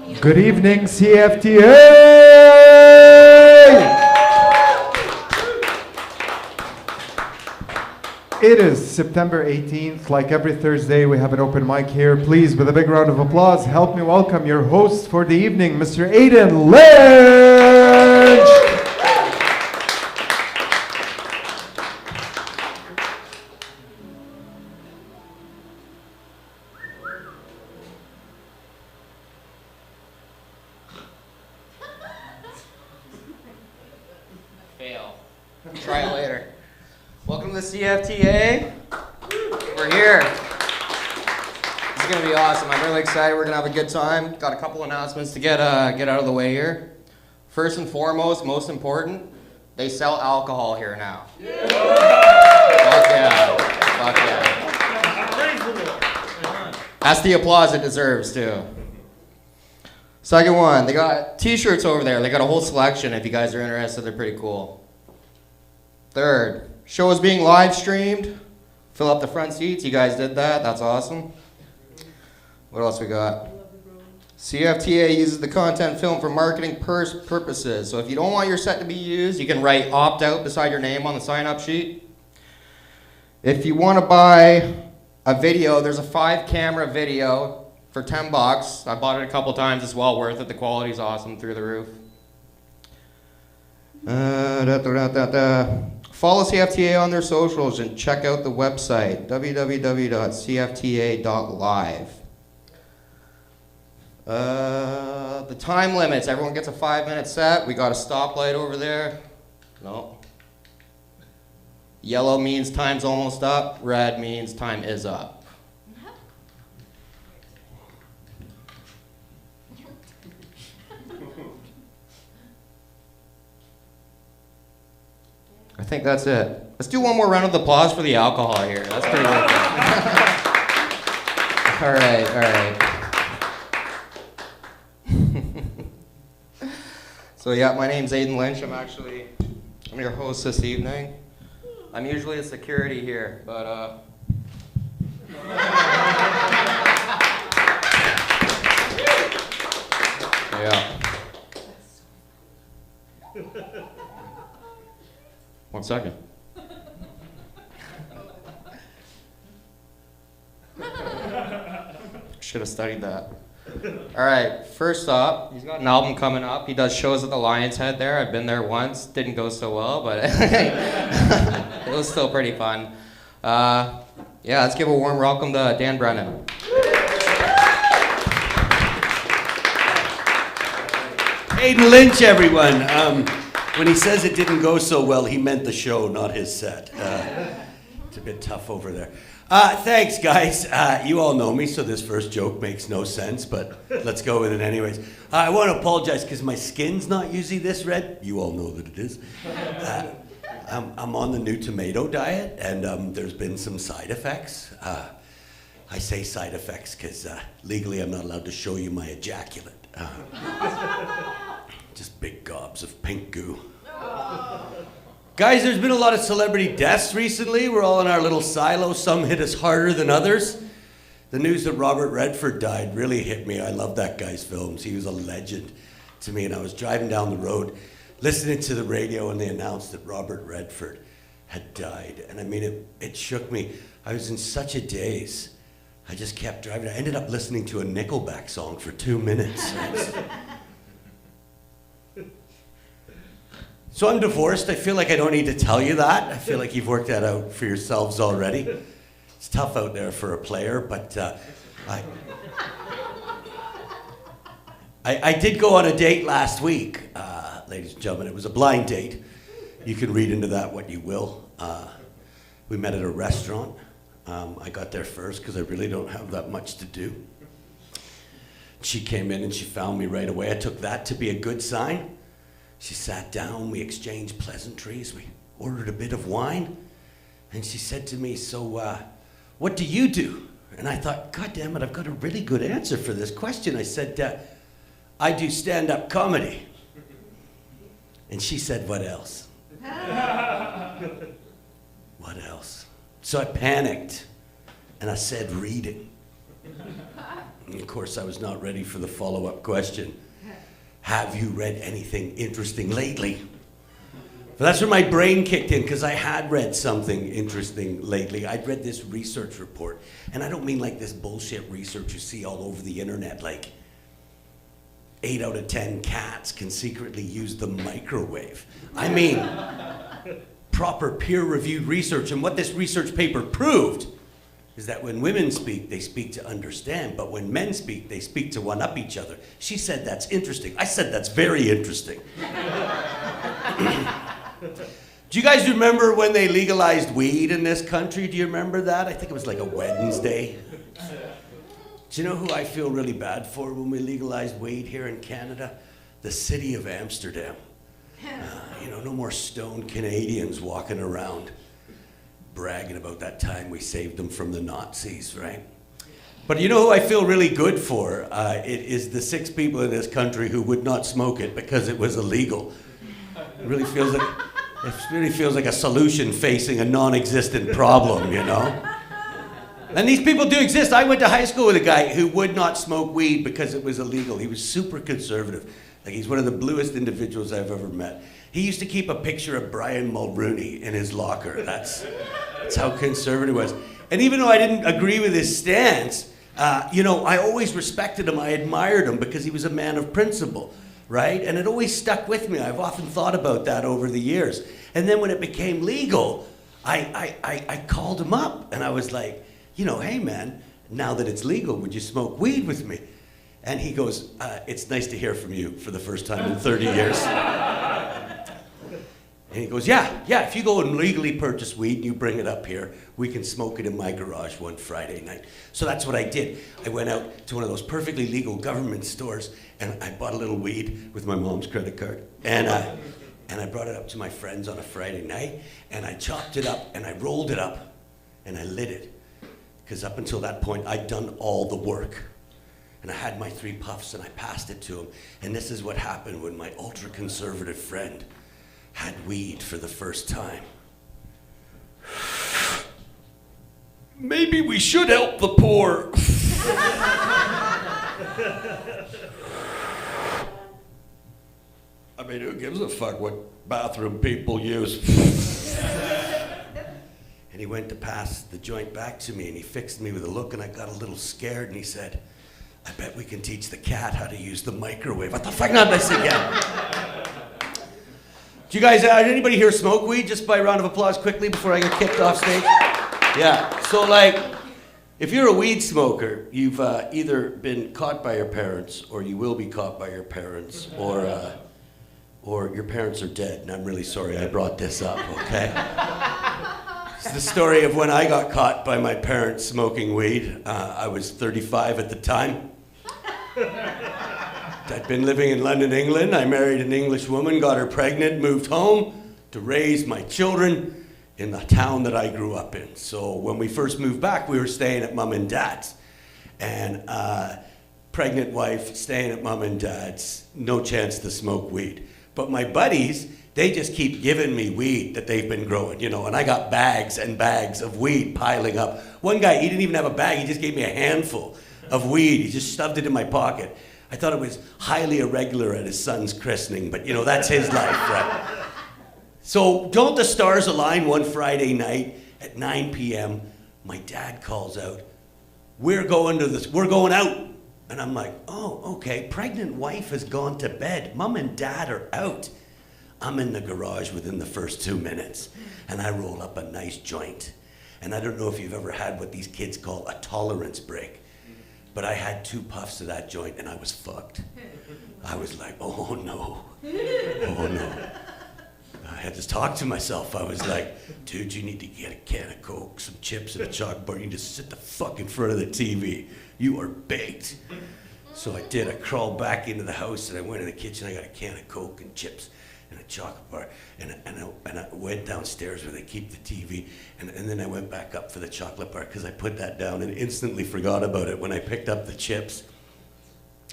Good evening, CFTA! It is September 18th. Like every Thursday, we have an open mic here. Please, with a big round of applause, help me welcome your host for the evening, Mr. Aiden Lynch! Fail. Try it later. Welcome to the CFTA. We're here. It's gonna be awesome. I'm really excited. We're gonna have a good time. Got a couple announcements to get out of the way here. First and foremost, most important, they sell alcohol here now. Yeah. Fuck yeah. Fuck yeah. That's the applause it deserves too. Second one, they got t-shirts over there. They got a whole selection. If you guys are interested, they're pretty cool. Third, show is being live streamed. Fill up the front seats. You guys did that. That's awesome. What else we got? CFTA uses the content film for marketing purposes. So if you don't want your set to be used, you can write opt out beside your name on the sign up sheet. If you want to buy a video, there's a 5-camera video for $10. I bought it a couple times. It's well worth it. The quality's awesome, through the roof. Follow CFTA on their socials and check out the website, www.cfta.live. The time limits, everyone gets a 5-minute set. We got a stoplight over there. No. Yellow means time's almost up. Red means time is up. I think that's it. Let's do one more round of applause for the alcohol here. That's pretty good. All right. So yeah, my name's Aiden Lynch. I'm your host this evening. I'm usually a security here, but yeah. One second. Should have studied that. All right, first up, he's got an album coming up. He does shows at the Lion's Head there. I've been there once. Didn't go so well, but it was still pretty fun. Yeah, let's give a warm welcome to Dan Brennan. Aiden Lynch, everyone. When he says it didn't go so well, he meant the show, not his set. It's a bit tough over there. Thanks, guys. You all know me, so this first joke makes no sense, but let's go with it anyways. I want to apologize because my skin's not usually this red. You all know that it is. I'm on the new tomato diet, and there's been some side effects. I say side effects because legally I'm not allowed to show you my ejaculate. Just big gobs of pink goo. Guys, there's been a lot of celebrity deaths recently. We're all in our little silo. Some hit us harder than others. The news that Robert Redford died really hit me. I love that guy's films. He was a legend to me. And I was driving down the road, listening to the radio, and they announced that Robert Redford had died. And I mean, it shook me. I was in such a daze. I just kept driving. I ended up listening to a Nickelback song for 2 minutes. So I'm divorced. I feel like I don't need to tell you that. I feel like you've worked that out for yourselves already. It's tough out there for a player, but I did go on a date last week, ladies and gentlemen. It was a blind date. You can read into that what you will. We met at a restaurant. I got there first because I really don't have that much to do. She came in and she found me right away. I took that to be a good sign. She sat down, we exchanged pleasantries, we ordered a bit of wine, and she said to me, so what do you do? And I thought, God damn it, I've got a really good answer for this question. I said, I do stand-up comedy. And she said, what else? What else? So I panicked, and I said reading. And of course, I was not ready for the follow-up question. Have you read anything interesting lately? But that's where my brain kicked in, because I had read something interesting lately. I'd read this research report, and I don't mean like this bullshit research you see all over the internet, like 8 out of 10 cats can secretly use the microwave. I mean, proper peer-reviewed research, and what this research paper proved is that when women speak, they speak to understand, but when men speak, they speak to one-up each other. She said that's interesting. I said that's very interesting. Do you guys remember when they legalized weed in this country? Do you remember that? I think it was like a Wednesday. Do you know who I feel really bad for when we legalized weed here in Canada? The city of Amsterdam. No more stoned Canadians walking around bragging about that time we saved them from the Nazis, right? But you know who I feel really good for? It is the 6 people in this country who would not smoke it because it was illegal. It really feels like a solution facing a non-existent problem, you know? And these people do exist. I went to high school with a guy who would not smoke weed because it was illegal. He was super conservative. Like, he's one of the bluest individuals I've ever met. He used to keep a picture of Brian Mulrooney in his locker. That's how conservative he was. And even though I didn't agree with his stance, I always respected him. I admired him because he was a man of principle, right? And it always stuck with me. I've often thought about that over the years. And then when it became legal, I called him up and I was like, hey man, now that it's legal, would you smoke weed with me? And he goes, it's nice to hear from you for the first time in 30 years. And he goes, yeah, if you go and legally purchase weed and you bring it up here, we can smoke it in my garage one Friday night. So that's what I did. I went out to one of those perfectly legal government stores and I bought a little weed with my mom's credit card. And I brought it up to my friends on a Friday night and I chopped it up and I rolled it up and I lit it. Because up until that point, I'd done all the work. And I had my 3 puffs and I passed it to him. And this is what happened when my ultra-conservative friend had weed for the first time. Maybe we should help the poor. I mean, who gives a fuck what bathroom people use? And he went to pass the joint back to me and he fixed me with a look and I got a little scared and he said, I bet we can teach the cat how to use the microwave. What the fuck, not this again? Do you guys, did anybody here smoke weed? Just by a round of applause quickly before I get kicked off stage. Yeah, so like, if you're a weed smoker, you've either been caught by your parents or you will be caught by your parents or your parents are dead. And I'm really sorry I brought this up, okay? It's the story of when I got caught by my parents smoking weed. I was 35 at the time. I'd been living in London, England. I married an English woman, got her pregnant, moved home to raise my children in the town that I grew up in. So when we first moved back, we were staying at mom and dad's. And pregnant wife, staying at mom and dad's, no chance to smoke weed. But my buddies, they just keep giving me weed that they've been growing, and I got bags and bags of weed piling up. One guy, he didn't even have a bag, he just gave me a handful of weed. He just stuffed it in my pocket. I thought it was highly irregular at his son's christening, but that's his life, right? So don't the stars align one Friday night at 9 p.m., my dad calls out, we're going out. And I'm like, oh, okay, pregnant wife has gone to bed. Mom and dad are out. I'm in the garage within the first 2 minutes, and I roll up a nice joint. And I don't know if you've ever had what these kids call a tolerance break, but I had 2 puffs of that joint, and I was fucked. I was like, oh no. I had to talk to myself. I was like, dude, you need to get a can of Coke, some chips, and a chocolate bar. You just sit the fuck in front of the TV. You are baked. So I did. I crawled back into the house, and I went in the kitchen. I got a can of Coke and chips and a chocolate bar, and I went downstairs where they keep the TV, and then I went back up for the chocolate bar because I put that down and instantly forgot about it when I picked up the chips.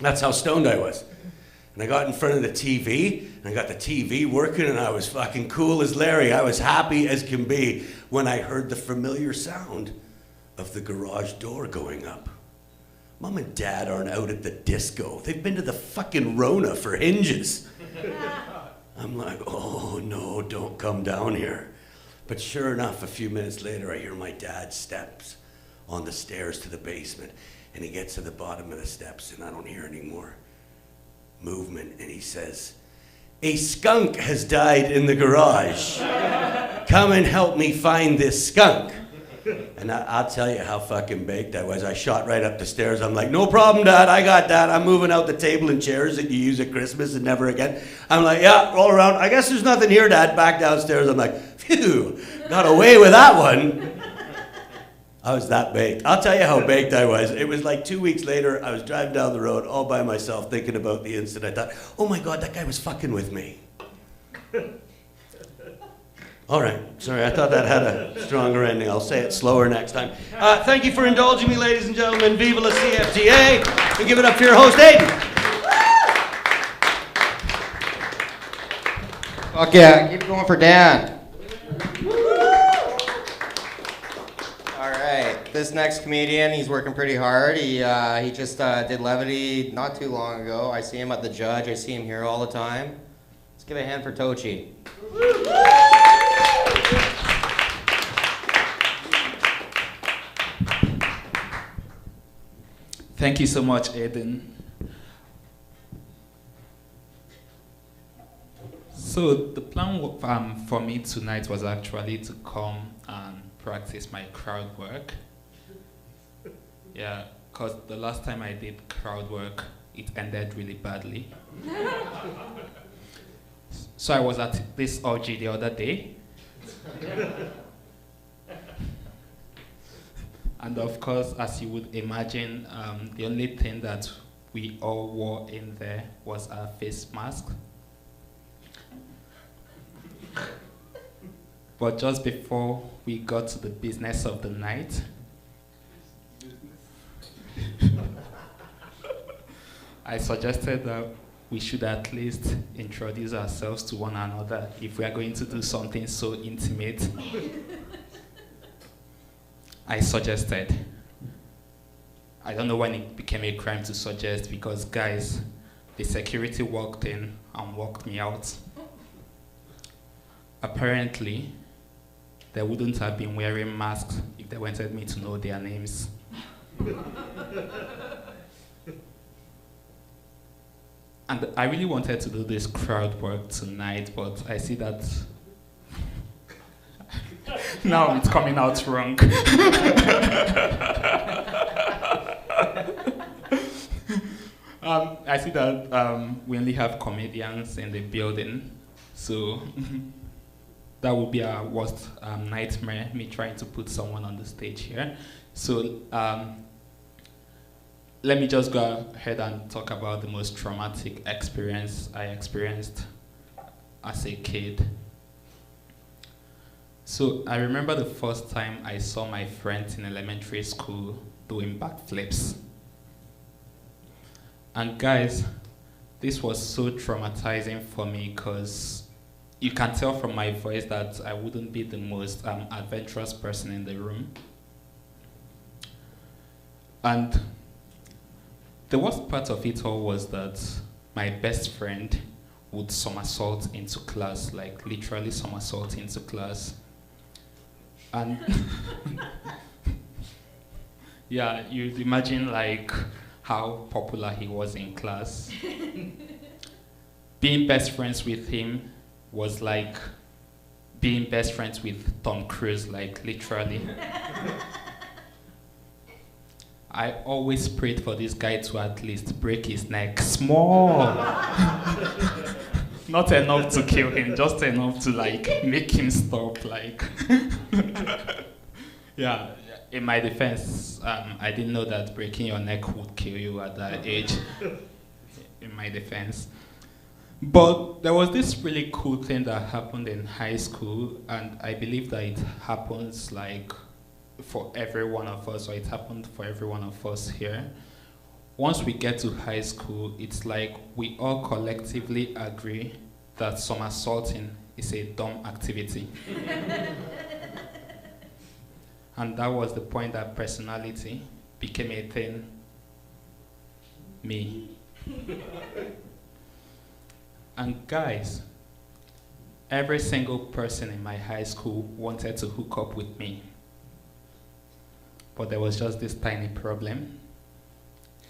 That's how stoned I was. And I got in front of the TV, and I got the TV working, and I was fucking cool as Larry. I was happy as can be when I heard the familiar sound of the garage door going up. Mom and Dad aren't out at the disco. They've been to the fucking Rona for hinges. I'm like, oh no, don't come down here. But sure enough, a few minutes later, I hear my dad's steps on the stairs to the basement. And he gets to the bottom of the steps, and I don't hear any more movement. And he says, a skunk has died in the garage. Come and help me find this skunk. And I'll tell you how fucking baked I was. I shot right up the stairs. I'm like, no problem, Dad. I got that. I'm moving out the table and chairs that you use at Christmas and never again. I'm like, yeah, roll around. I guess there's nothing here, Dad. Back downstairs. I'm like, phew, got away with that one. I was that baked. I'll tell you how baked I was. It was like 2 weeks later. I was driving down the road all by myself thinking about the incident. I thought, oh my God, that guy was fucking with me. All right, sorry, I thought that had a stronger ending. I'll say it slower next time. Thank you for indulging me, ladies and gentlemen. Viva la CFTA. And give it up for your host, Aiden. Fuck yeah, keep going for Dan. All right, this next comedian, he's working pretty hard. He just did Levity not too long ago. I see him at the Judge. I see him here all the time. Let's give a hand for Tochi. Thank you so much, Aiden. So the plan for me tonight was actually to come and practice my crowd work. Yeah, because the last time I did crowd work, it ended really badly. So I was at this orgy the other day. And of course, as you would imagine, the only thing that we all wore in there was our face mask. But just before we got to the business of the night, I suggested that we should at least introduce ourselves to one another if we are going to do something so intimate. I suggested. I don't know when it became a crime to suggest because, guys, the security walked in and walked me out. Apparently, they wouldn't have been wearing masks if they wanted me to know their names. And I really wanted to do this crowd work tonight, but I see that now it's coming out wrong. I see that we only have comedians in the building, so that would be our worst nightmare, me trying to put someone on the stage here. So let me just go ahead and talk about the most traumatic experience I experienced as a kid. So I remember the first time I saw my friends in elementary school doing backflips. And guys, this was so traumatizing for me because you can tell from my voice that I wouldn't be the most adventurous person in the room. And the worst part of it all was that my best friend would somersault into class, like literally somersault into class. And yeah, you'd imagine like how popular he was in class. Being best friends with him was like being best friends with Tom Cruise, like literally. I always prayed for this guy to at least break his neck small. Not enough to kill him, just enough to like make him stop, like. Yeah, in my defense, I didn't know that breaking your neck would kill you at that age, in my defense. But there was this really cool thing that happened in high school, and I believe that it happens like for every one of us, or it happened for every one of us here. Once we get to high school, it's like we all collectively agree that somersaulting is a dumb activity. And that was the point that personality became a thing me. And guys, every single person in my high school wanted to hook up with me. But there was just this tiny problem.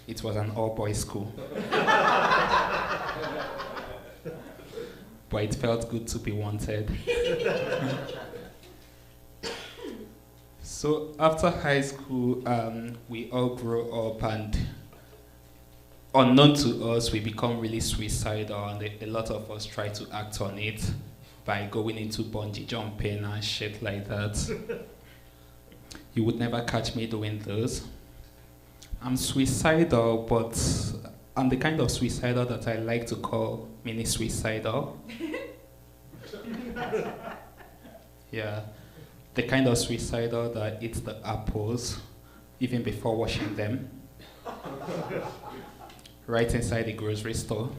It was an all-boys school. But it felt good to be wanted. So after high school, we all grew up, and unknown to us, we become really suicidal, and a lot of us try to act on it by going into bungee jumping and shit like that. You would never catch me doing those. I'm suicidal, but I'm the kind of suicidal that I like to call mini suicidal. Yeah, the kind of suicidal that eats the apples even before washing them. Right inside the grocery store.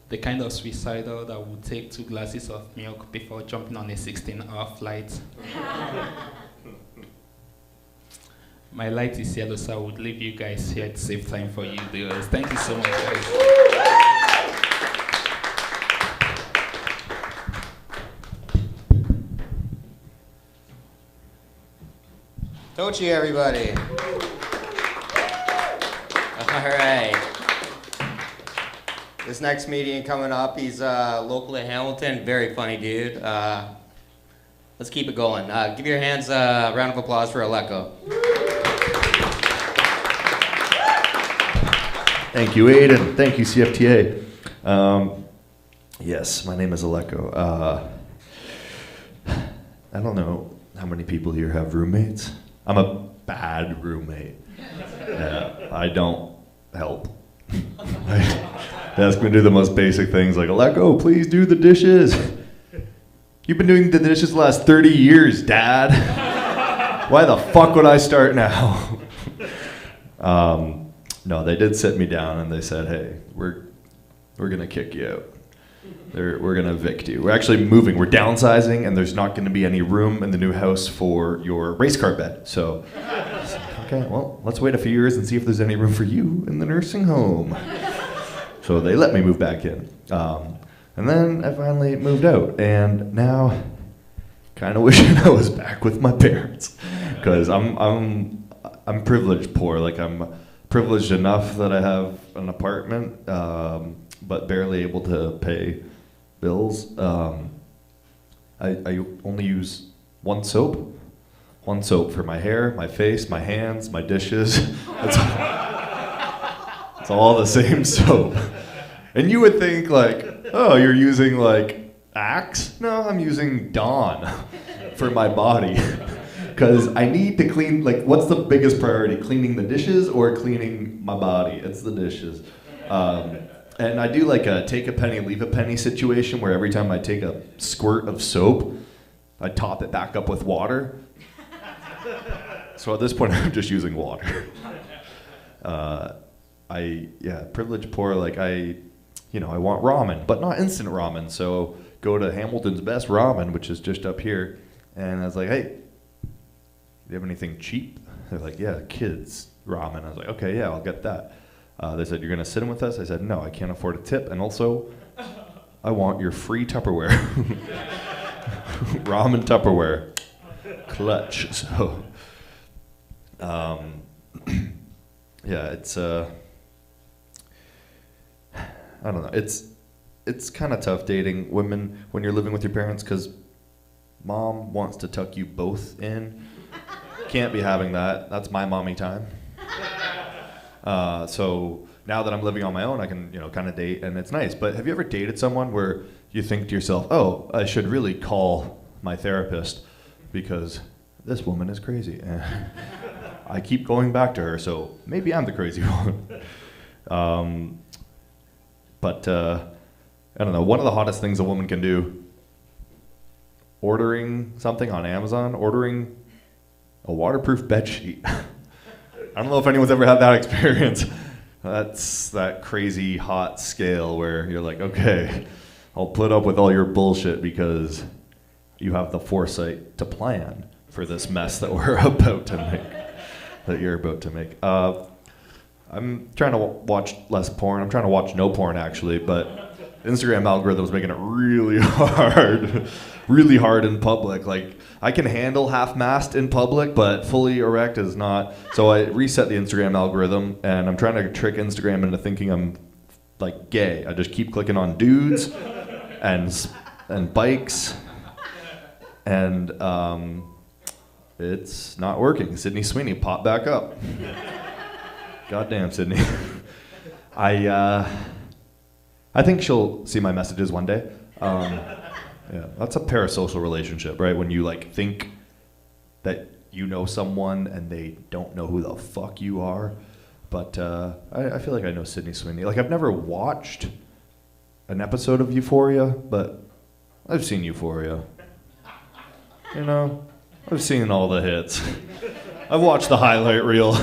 The kind of suicidal that would take 2 glasses of milk before jumping on a 16-hour flight. My light is yellow, so I would leave you guys here to save time for you viewers. Thank you so much, guys. Tochi, everybody. All right. This next comedian coming up, he's local to Hamilton, very funny dude. Let's keep it going. Give your hands a round of applause for Alco. Thank you, Aiden. Thank you, CFTA. Yes, my name is Alco. I don't know how many people here have roommates. I'm a bad roommate. I don't help. They ask me to do the most basic things like, Alco, please do the dishes. You've been doing the dishes the last 30 years, Dad. Why the fuck would I start now? No, they did sit me down and they said, hey, we're gonna kick you out. We're gonna evict you. We're actually moving. We're downsizing, and there's not gonna be any room in the new house for your race car bed. So, okay, well, let's wait a few years and see if there's any room for you in the nursing home. So they let me move back in. And then I finally moved out, and now kind of wishing I was back with my parents, because I'm privileged poor. Like, I'm privileged enough that I have an apartment, but barely able to pay bills. I only use one soap for my hair, my face, my hands, my dishes. It's all the same soap. And you would think, like, oh, you're using like Axe? No, I'm using Dawn for my body. Because I need to clean, like, what's the biggest priority? Cleaning the dishes or cleaning my body? It's the dishes. And I do like a take a penny, leave a penny situation where every time I take a squirt of soap, I top it back up with water. So at this point, I'm just using water. Privileged poor, like I want ramen, but not instant ramen. So go to Hamilton's Best Ramen, which is just up here. And I was like, hey, do you have anything cheap? They're like, yeah, kids ramen. I was like, okay, yeah, I'll get that. They said, you're going to sit in with us? I said, no, I can't afford a tip. And also, I want your free Tupperware. Ramen Tupperware. Clutch. So, it's, I don't know. It's kind of tough dating women when you're living with your parents, because mom wants to tuck you both in. Can't be having that. That's my mommy time. So now that I'm living on my own, I can, kind of date, and it's nice. But have you ever dated someone where you think to yourself, oh, I should really call my therapist because this woman is crazy. And I keep going back to her, so maybe I'm the crazy one. But I don't know, one of the hottest things a woman can do, ordering something on Amazon, ordering a waterproof bed sheet. I don't know if anyone's ever had that experience. That's that crazy hot scale where you're like, okay, I'll put up with all your bullshit because you have the foresight to plan for this mess that we're about to make, that you're about to make. I I'm trying to watch less porn. I'm trying to watch no porn actually, but Instagram algorithm's making it really hard in public. Like I can handle half-mast in public, but fully erect is not. So I reset the Instagram algorithm, and I'm trying to trick Instagram into thinking I'm like gay. I just keep clicking on dudes and bikes, and it's not working. Sydney Sweeney popped back up. Goddamn, Sydney. I think she'll see my messages one day. Yeah, that's a parasocial relationship, right? When you like think that you know someone and they don't know who the fuck you are. But I feel like I know Sydney Sweeney. Like I've never watched an episode of Euphoria, but I've seen Euphoria. You know, I've seen all the hits. I've watched the highlight reel.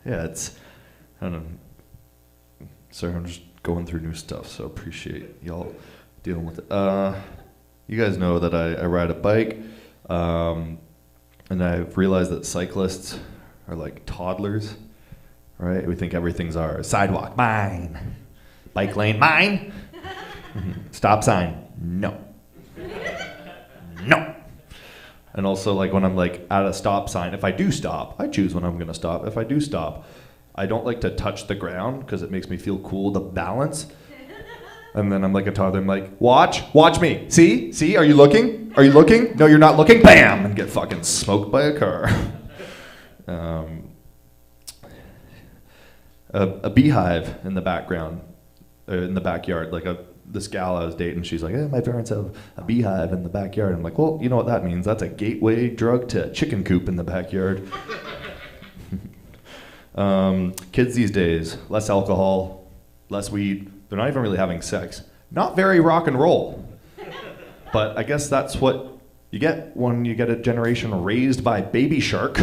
Yeah, it's, I don't know. Sorry, I'm just going through new stuff, so appreciate y'all dealing with it. You guys know that I ride a bike, and I've realized that cyclists are like toddlers, right? We think everything's ours. Sidewalk, mine. Bike lane, mine. Stop sign, no. No. And also, like, when I'm, like, at a stop sign, if I do stop, I choose when I'm going to stop. If I do stop, I don't like to touch the ground because it makes me feel cool to balance. And then I'm like a toddler. I'm like, watch me. See, are you looking? Are you looking? No, you're not looking. Bam! And get fucking smoked by a car. A beehive in the background, in the backyard, like this gal I was dating, she's like, my parents have a beehive in the backyard. I'm like, well, you know what that means? That's a gateway drug to a chicken coop in the backyard. Kids these days, less alcohol, less weed. They're not even really having sex. Not very rock and roll. But I guess that's what you get when you get a generation raised by Baby Shark.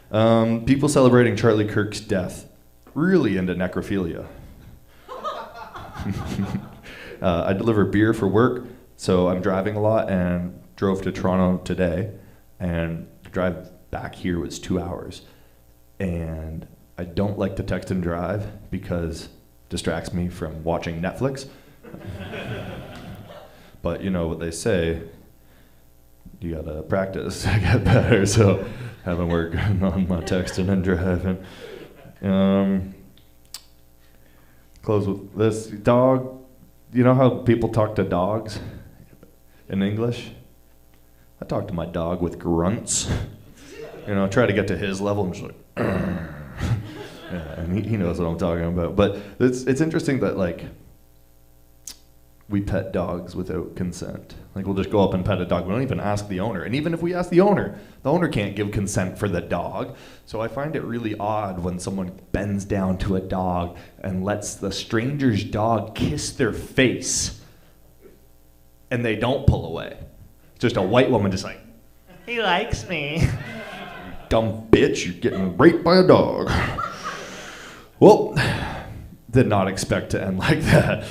People celebrating Charlie Kirk's death. Really into necrophilia. I deliver beer for work, so I'm driving a lot and drove to Toronto today, and the drive back here was 2 hours. And I don't like to text and drive because it distracts me from watching Netflix. But you know what they say, you gotta practice to get better, so I've been working on my texting and driving. Close with this. Dog, you know how people talk to dogs in English? I talk to my dog with grunts. You know, try to get to his level. I'm just like, yeah, and he knows what I'm talking about. But it's interesting that, like, we pet dogs without consent. Like, we'll just go up and pet a dog. We don't even ask the owner. And even if we ask the owner can't give consent for the dog. So I find it really odd when someone bends down to a dog and lets the stranger's dog kiss their face and they don't pull away. It's just a white woman just like, he likes me. Dumb bitch, you're getting raped by a dog. Well, did not expect to end like that.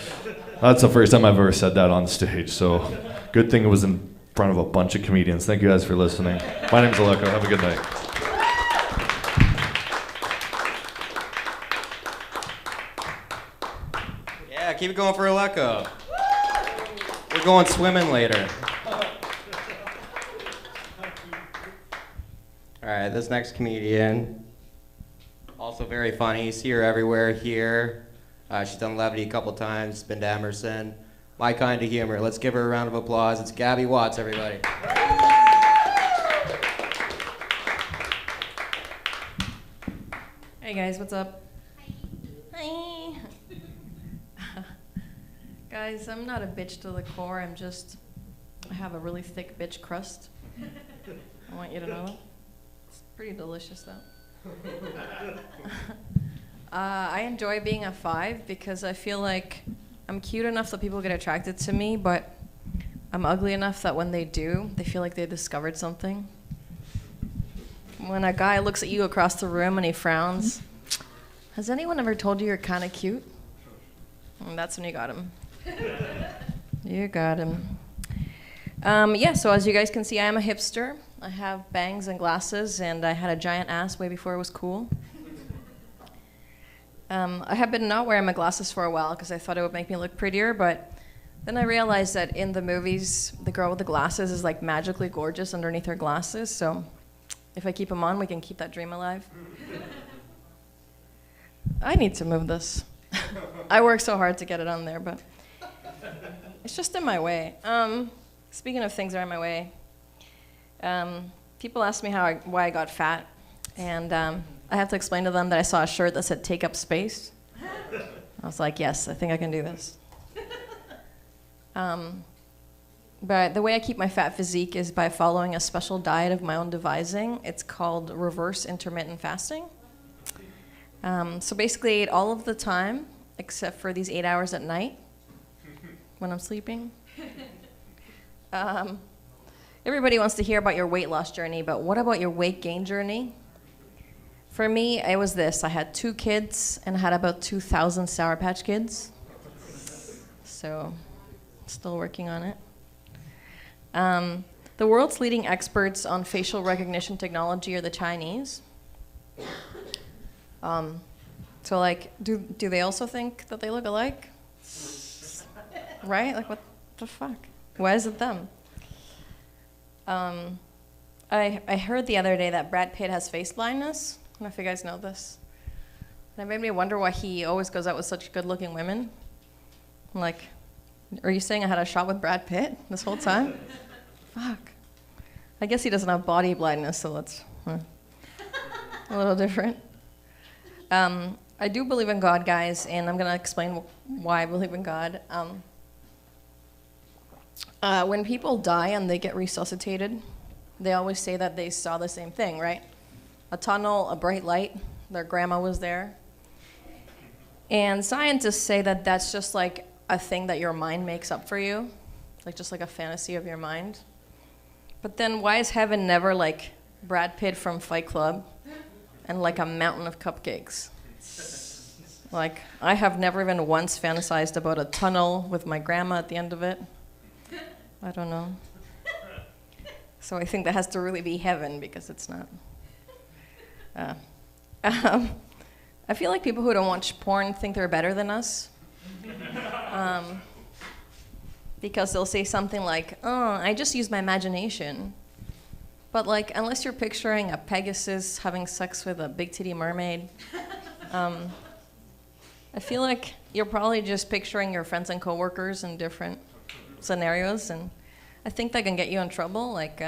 That's the first time I've ever said that on stage, so good thing it was in front of a bunch of comedians. Thank you guys for listening. My name's Alco. Have a good night. Yeah, keep it going for Alco. We're going swimming later. All right, this next comedian, also very funny. See her everywhere here. She's done Levity a couple times, been to Emerson. My kind of humor. Let's give her a round of applause. It's Gabby Watts, everybody. Hey guys, what's up? Hi. Guys, I'm not a bitch to the core. I have a really thick bitch crust. I want you to know. It's pretty delicious though. I enjoy being a 5 because I feel like I'm cute enough that people get attracted to me, but I'm ugly enough that when they do, they feel like they discovered something. When a guy looks at you across the room and he frowns, has anyone ever told you you're kind of cute? And that's when you got him. You got him. Yeah, so as you guys can see, I am a hipster. I have bangs and glasses, and I had a giant ass way before it was cool. I have been not wearing my glasses for a while because I thought it would make me look prettier, but then I realized that in the movies, the girl with the glasses is like magically gorgeous underneath her glasses, so if I keep them on, we can keep that dream alive. I need to move this. I work so hard to get it on there, but it's just in my way. Speaking of things that are in my way, people ask me why I got fat, and I have to explain to them that I saw a shirt that said "take up space." I was like, yes, I think I can do this. But the way I keep my fat physique is by following a special diet of my own devising. It's called reverse intermittent fasting. So basically I eat all of the time, except for these 8 hours at night when I'm sleeping. Everybody wants to hear about your weight loss journey, but what about your weight gain journey? For me, it was this. I had 2 kids and I had about 2,000 Sour Patch Kids. So, still working on it. The world's leading experts on facial recognition technology are the Chinese. So like, do they also think that they look alike? Right? Like, what the fuck? Why is it them? I heard the other day that Brad Pitt has face blindness. I don't know if you guys know this. And it made me wonder why he always goes out with such good-looking women. I'm like, are you saying I had a shot with Brad Pitt this whole time? Fuck. I guess he doesn't have body blindness, so that's a little different. I do believe in God, guys, and I'm going to explain why I believe in God. When people die and they get resuscitated, they always say that they saw the same thing, right? A tunnel, a bright light, their grandma was there. And scientists say that that's just like a thing that your mind makes up for you, like just like a fantasy of your mind. But then why is heaven never like Brad Pitt from Fight Club and like a mountain of cupcakes? Like, I have never even once fantasized about a tunnel with my grandma at the end of it. I don't know. So I think that has to really be heaven because it's not. I feel like people who don't watch porn think they're better than us. Because they'll say something like, oh, I just use my imagination. But like, unless you're picturing a Pegasus having sex with a big titty mermaid, I feel like you're probably just picturing your friends and coworkers in different scenarios, and I think that can get you in trouble. Like,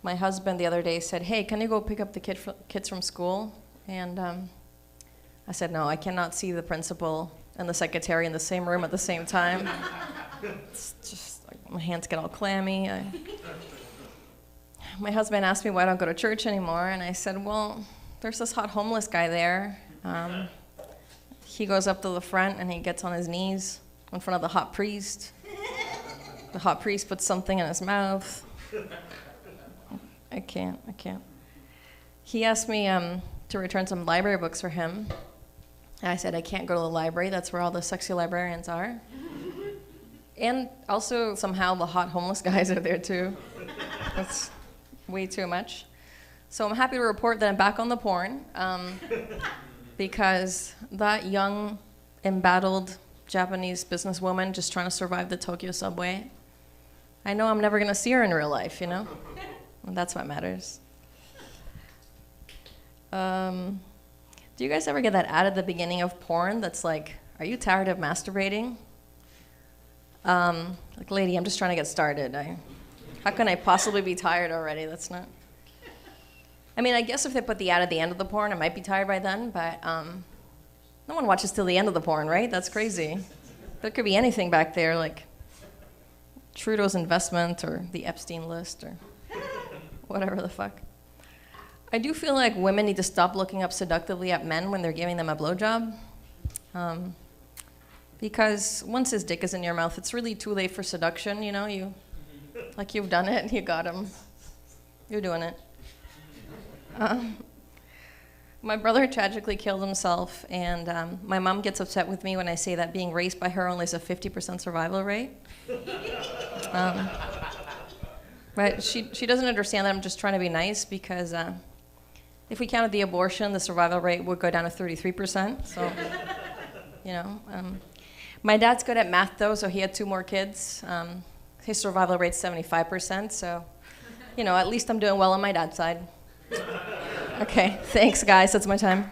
my husband the other day said, hey, can you go pick up the kids from school? And I said, no, I cannot see the principal and the secretary in the same room at the same time. It's just, like, my hands get all clammy. My husband asked me why I don't go to church anymore, and I said, well, there's this hot homeless guy there. He goes up to the front and he gets on his knees in front of the hot priest. The hot priest puts something in his mouth. I can't. He asked me to return some library books for him. And I said, I can't go to the library. That's where all the sexy librarians are. And also, somehow, the hot homeless guys are there, too. That's way too much. So I'm happy to report that I'm back on the porn. Because that young, embattled Japanese businesswoman just trying to survive the Tokyo subway, I know I'm never going to see her in real life, you know? And that's what matters. Do you guys ever get that ad at the beginning of porn that's like, are you tired of masturbating? Like, lady, I'm just trying to get started. How can I possibly be tired already? That's not... I mean, I guess if they put the ad at the end of the porn, I might be tired by then, but no one watches till the end of the porn, right? That's crazy. There could be anything back there, like Trudeau's investment or the Epstein list or whatever the fuck. I do feel like women need to stop looking up seductively at men when they're giving them a blowjob. Because once his dick is in your mouth, it's really too late for seduction, you know? You've done it, you got him. You're doing it. My brother tragically killed himself, and my mom gets upset with me when I say that being raised by her only has a 50% survival rate. But she doesn't understand that I'm just trying to be nice because if we counted the abortion, the survival rate would go down to 33%. So, you know. My dad's good at math, though, so he had 2 more kids. His survival rate's 75%, so, you know, at least I'm doing well on my dad's side. Okay, thanks, guys. That's my time.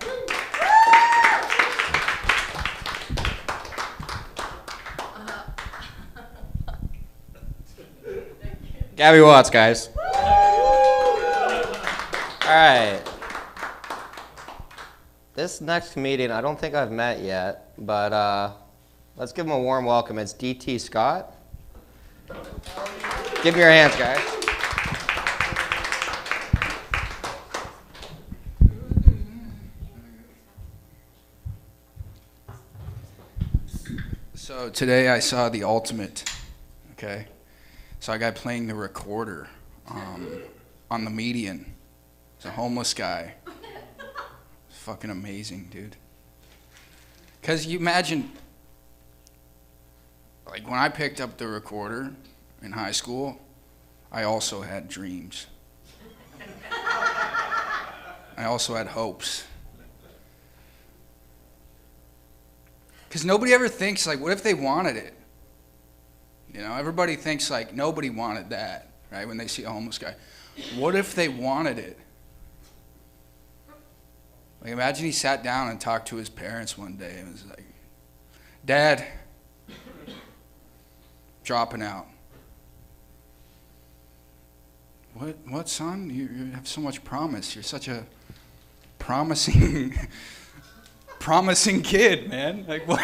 Gabby Watts, guys. All right. This next comedian, I don't think I've met yet, but let's give him a warm welcome. It's DT Scott. Give him your hands, guys. So today I saw the ultimate, okay? Saw a guy playing the recorder on the median. It's a homeless guy. It's fucking amazing, dude. Because you imagine, like when I picked up the recorder in high school, I also had dreams. I also had hopes. Because nobody ever thinks, like, what if they wanted it? You know, everybody thinks, like, nobody wanted that, right, when they see a homeless guy. What if they wanted it? Like, imagine he sat down and talked to his parents one day and was like, Dad, dropping out. What, son? You have so much promise. You're such a promising... promising kid, man. Like, what?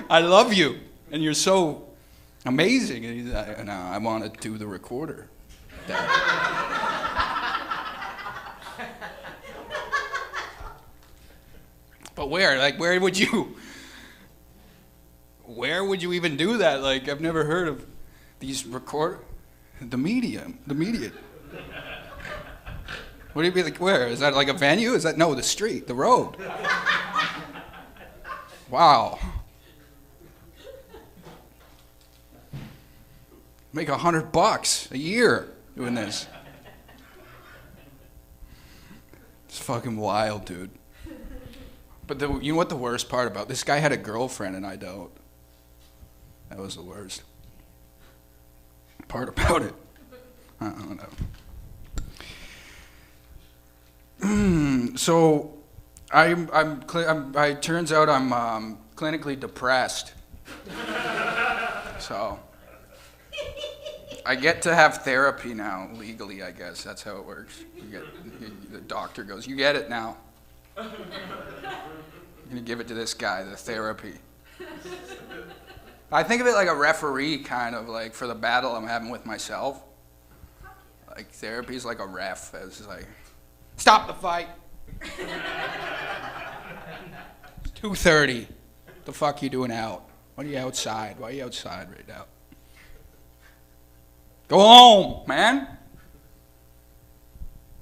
I love you, and you're so amazing. And he's like, no, I want to do the recorder. But where? Like, where would you even do that? Like, I've never heard of these the media. What do you be like, where? Is that like a venue? Is that, no, the street, the road. Wow. Make $100 a year doing this. It's fucking wild, dude. But you know what the worst part about this guy had a girlfriend and I don't. That was the worst part about it. I don't know. So it turns out I'm clinically depressed. So I get to have therapy now, legally, I guess. That's how it works. The doctor goes, you get it now. I'm going to give it to this guy, the therapy. I think of it like a referee, kind of, like, for the battle I'm having with myself. Like, therapy is like a ref. It's like, stop the fight. It's 2:30. The fuck you doing out? What are you outside? Why are you outside right now? Go home, man.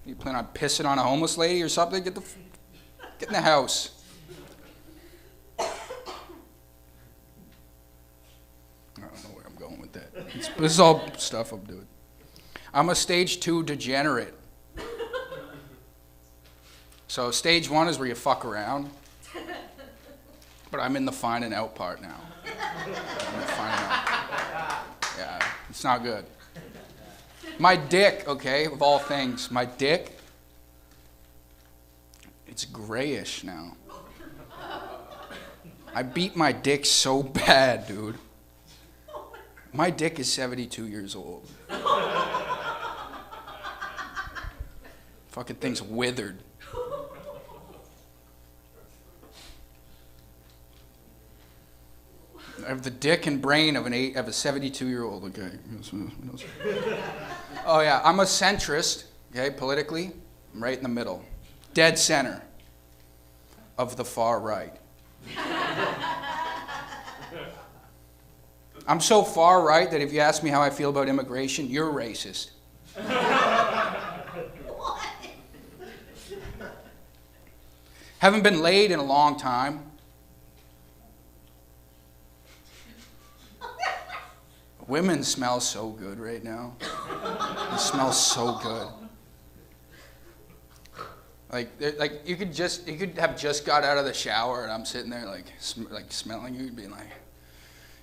You plan on pissing on a homeless lady or something? Get in the house. I don't know where I'm going with that. This is all stuff I'm doing. I'm a stage 2 degenerate. So stage 1 is where you fuck around. But I'm in the finding out part now. I'm in the finding out. Yeah, it's not good. My dick, okay, of all things, my dick, it's grayish now. I beat my dick so bad, dude. My dick is 72 years old. Fucking thing's withered. I have the dick and brain of a 72-year-old. Okay. Oh yeah, I'm a centrist. Okay, politically, I'm right in the middle, dead center of the far right. I'm so far right that if you ask me how I feel about immigration, you're racist. Haven't been laid in a long time. Women smell so good right now. It smells so good. Like you could have just got out of the shower and I'm sitting there like smelling you, being like,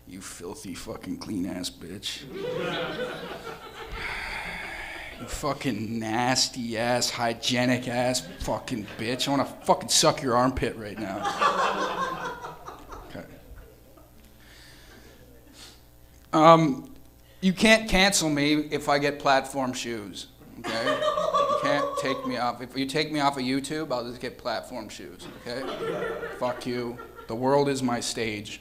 you filthy fucking clean ass bitch. You fucking nasty ass, hygienic ass fucking bitch. I wanna fucking suck your armpit right now. Okay. You can't cancel me if I get platform shoes, okay? You can't take me off. If you take me off of YouTube, I'll just get platform shoes, okay? Fuck you. The world is my stage.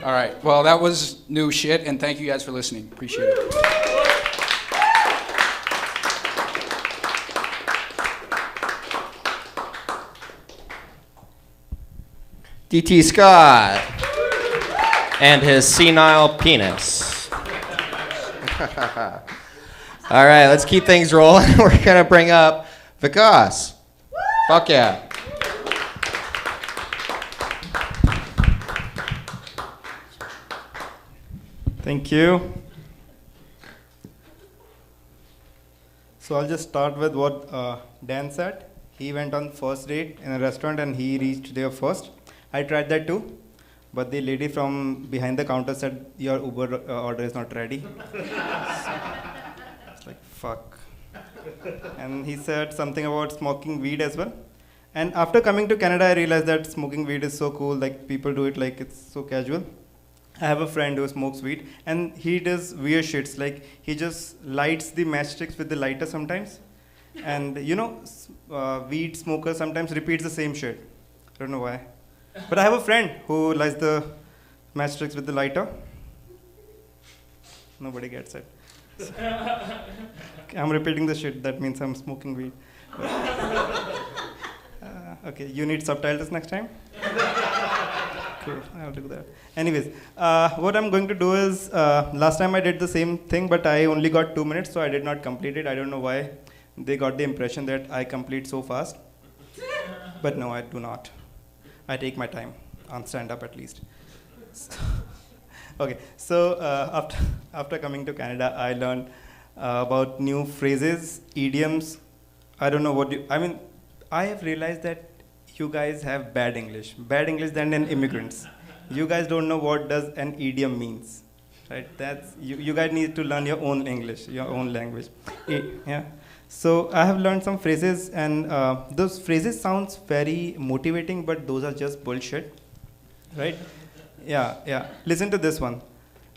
All right, well, that was new shit, and thank you guys for listening. Appreciate it. DT Scott and his senile penis. All right, let's keep things rolling. We're gonna bring up Vicas. Fuck yeah. Thank you. So I'll just start with what Dan said. He went on first date in a restaurant and he reached there first. I tried that too, but the lady from behind the counter said, your Uber order is not ready. It's like, fuck. And he said something about smoking weed as well. And after coming to Canada, I realized that smoking weed is so cool, like people do it like it's so casual. I have a friend who smokes weed and he does weird shits, like he just lights the matchsticks with the lighter sometimes. And you know, weed smoker sometimes repeats the same shit. I don't know why. But I have a friend who lights the matchsticks with the lighter. Nobody gets it. So, I'm repeating the shit, that means I'm smoking weed. Okay, you need subtitles next time? Cool, I'll do that. Anyways, what I'm going to do is, last time I did the same thing, but I only got 2 minutes, so I did not complete it. I don't know why they got the impression that I complete so fast. But no, I do not. I take my time on stand-up at least. Okay, so after coming to Canada, I learned about new phrases, idioms. I don't know what I have realized that you guys have bad English than an immigrants. You guys don't know what does an idiom means, right? That's you guys need to learn your own English, your own language. Yeah. So I have learned some phrases, and those phrases sounds very motivating, but those are just bullshit, right? Yeah. Listen to this one.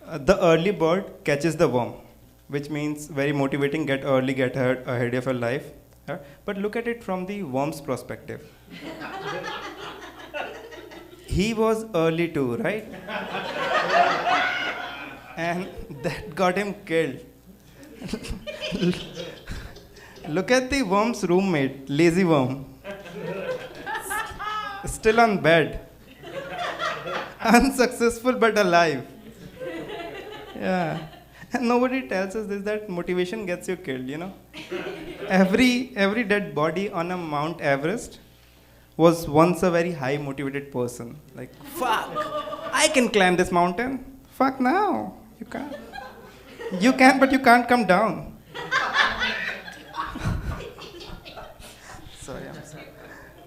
The early bird catches the worm, which means very motivating. Get early, get ahead of your life. Yeah? But look at it from the worm's perspective. He was early too, right? And that got him killed. Look at the worm's roommate, lazy worm. Still on bed. Unsuccessful but alive. Yeah. And nobody tells us this, that motivation gets you killed, you know. Every dead body on a Mount Everest was once a very high motivated person. Like, fuck, I can climb this mountain. Fuck now. You can't. You can, but you can't come down. Sorry, I'm sorry.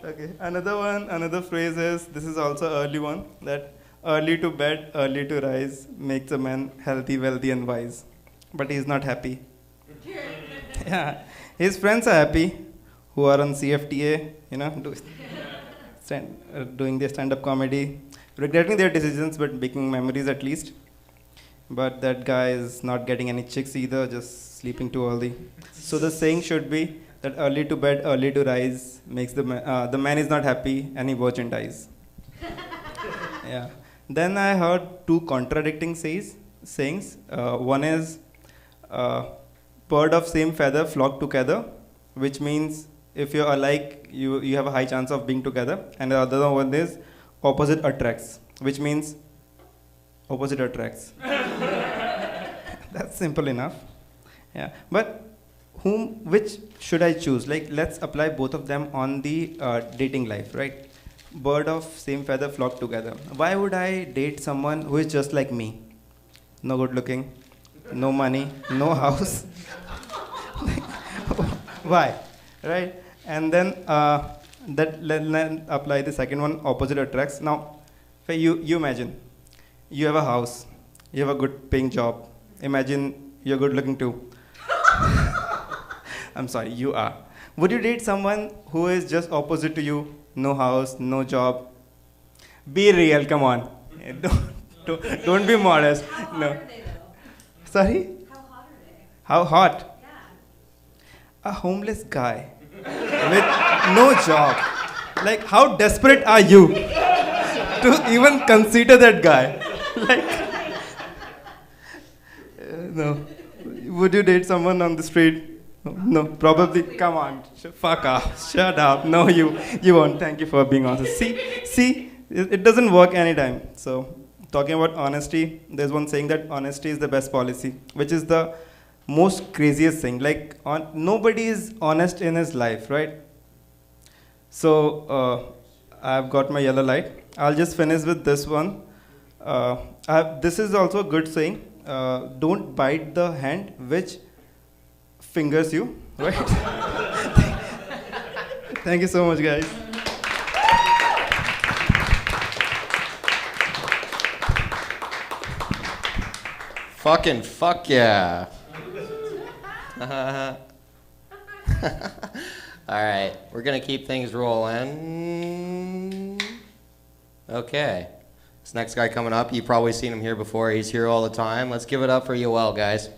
Okay, another phrase is, this is also early one, that early to bed, early to rise makes a man healthy, wealthy, and wise. But he's not happy. Yeah, his friends are happy, who are on CFTA, you know, doing their stand-up comedy, regretting their decisions, but making memories at least. But that guy is not getting any chicks either, just sleeping too early. So the saying should be that early to bed, early to rise makes the man is not happy and he virgin dies. Yeah. Then I heard two contradicting sayings. One is, bird of same feather flock together, which means if you're alike, you have a high chance of being together. And the other one is opposite attracts, which means opposite attracts. That's simple enough. Yeah. But which should I choose? Like, let's apply both of them on the dating life, right? Bird of same feather flock together. Why would I date someone who is just like me? No good looking, no money, no house, Why? Right? And then then apply the second one, opposite attracts. Now, you imagine, you have a house, you have a good paying job. Imagine you're good looking too. I'm sorry, you are. Would you date someone who is just opposite to you? No house, no job. Be real, come on. Don't be modest. No. Sorry? How hot? A homeless guy with no job. Like, how desperate are you to even consider that guy? Like, no. Would you date someone on the street? No, probably. Come on, fuck off. Shut up. No, you won't. Thank you for being honest. See, it doesn't work anytime. So, talking about honesty, there's one saying that honesty is the best policy, which is the most craziest thing. Like, nobody is honest in his life, right? So, I've got my yellow light. I'll just finish with this one. This is also a good saying. Don't bite the hand which fingers you, right? Thank you so much, guys. Fucking fuck yeah. All right, we're gonna keep things rolling. Okay, this next guy coming up, you've probably seen him here before. He's here all the time. Let's give it up for Yoel, guys.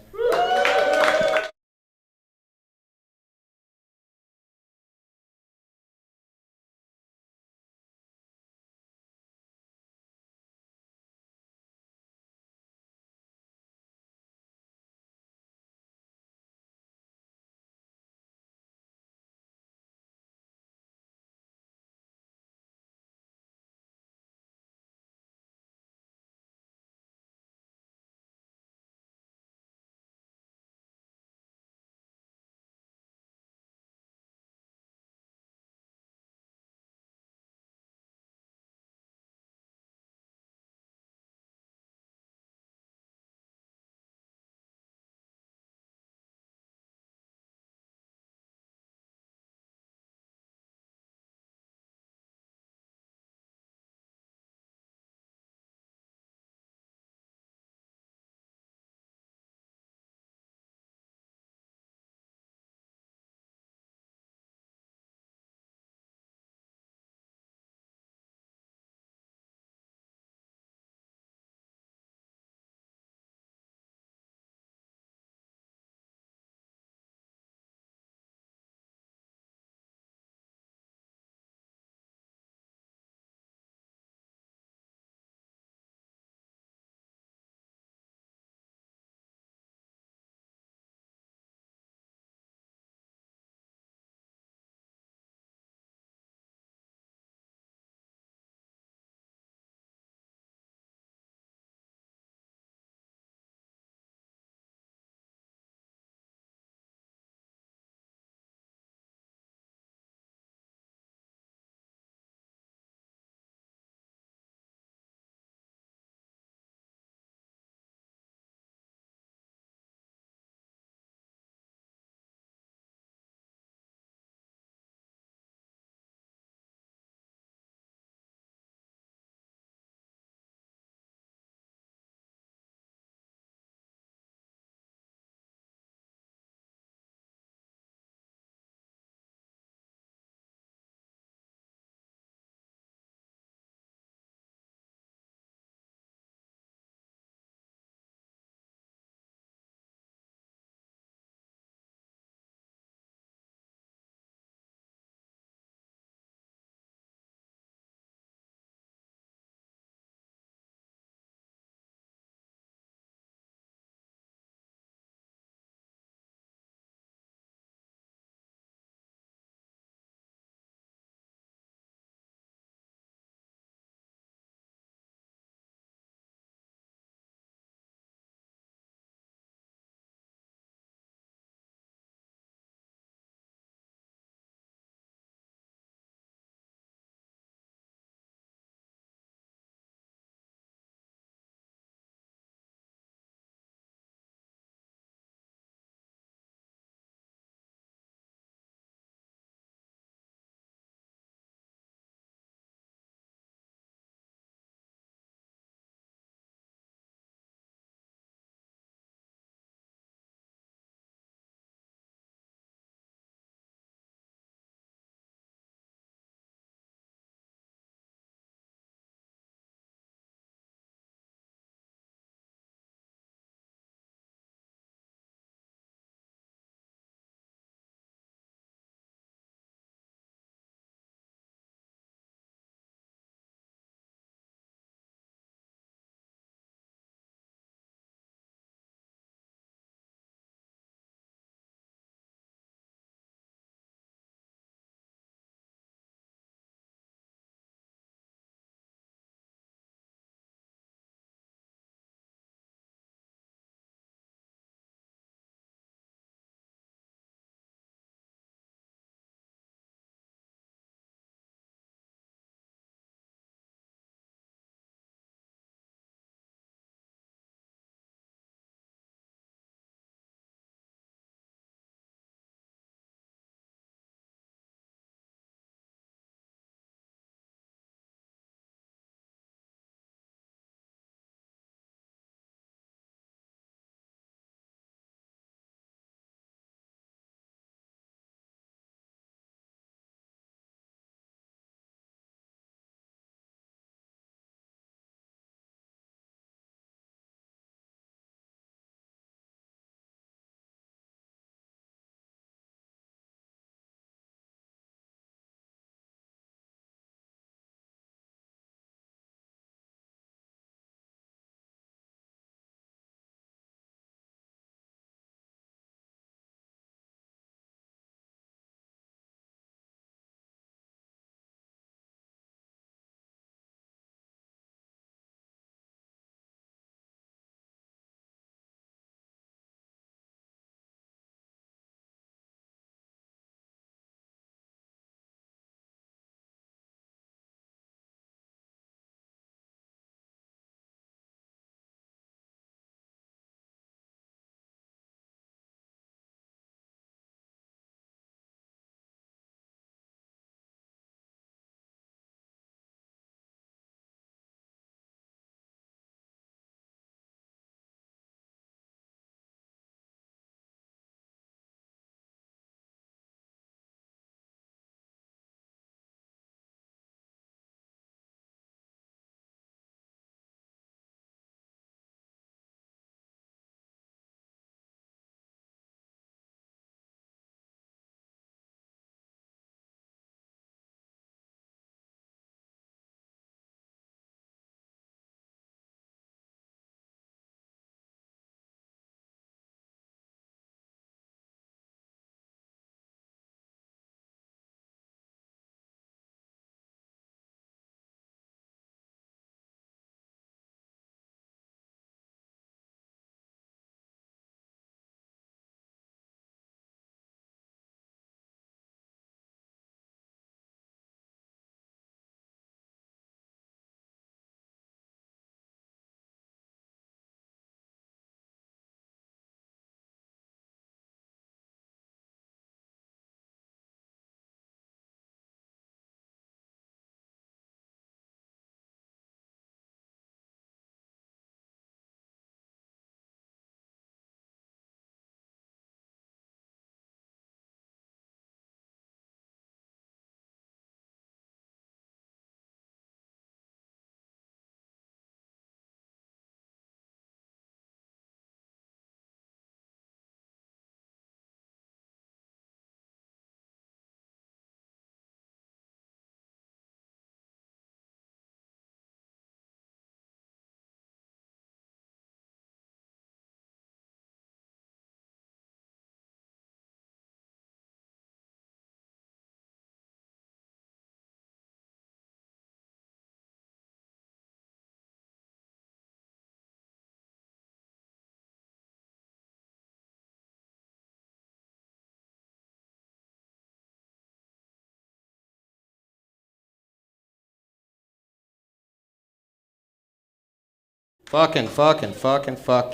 Fuck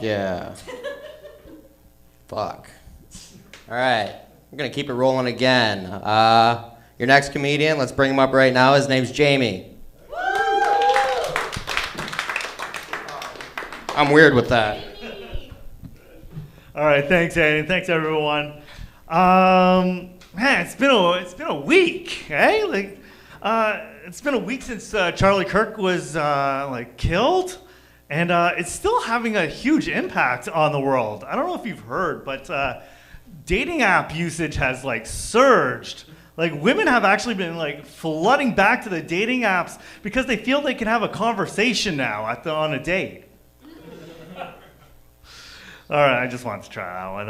yeah. Fuck. All right, we're gonna keep it rolling again. Your next comedian, let's bring him up right now. His name's Jamie. I'm weird with that. All right, thanks, Aiden. Thanks, everyone. Man, it's been a week, eh? It's been a week since Charlie Kirk was killed, and it's still having a huge impact on the world. I don't know if you've heard, but dating app usage has surged. Women have actually been flooding back to the dating apps because they feel they can have a conversation now on a date. All right, I just wanted to try that one.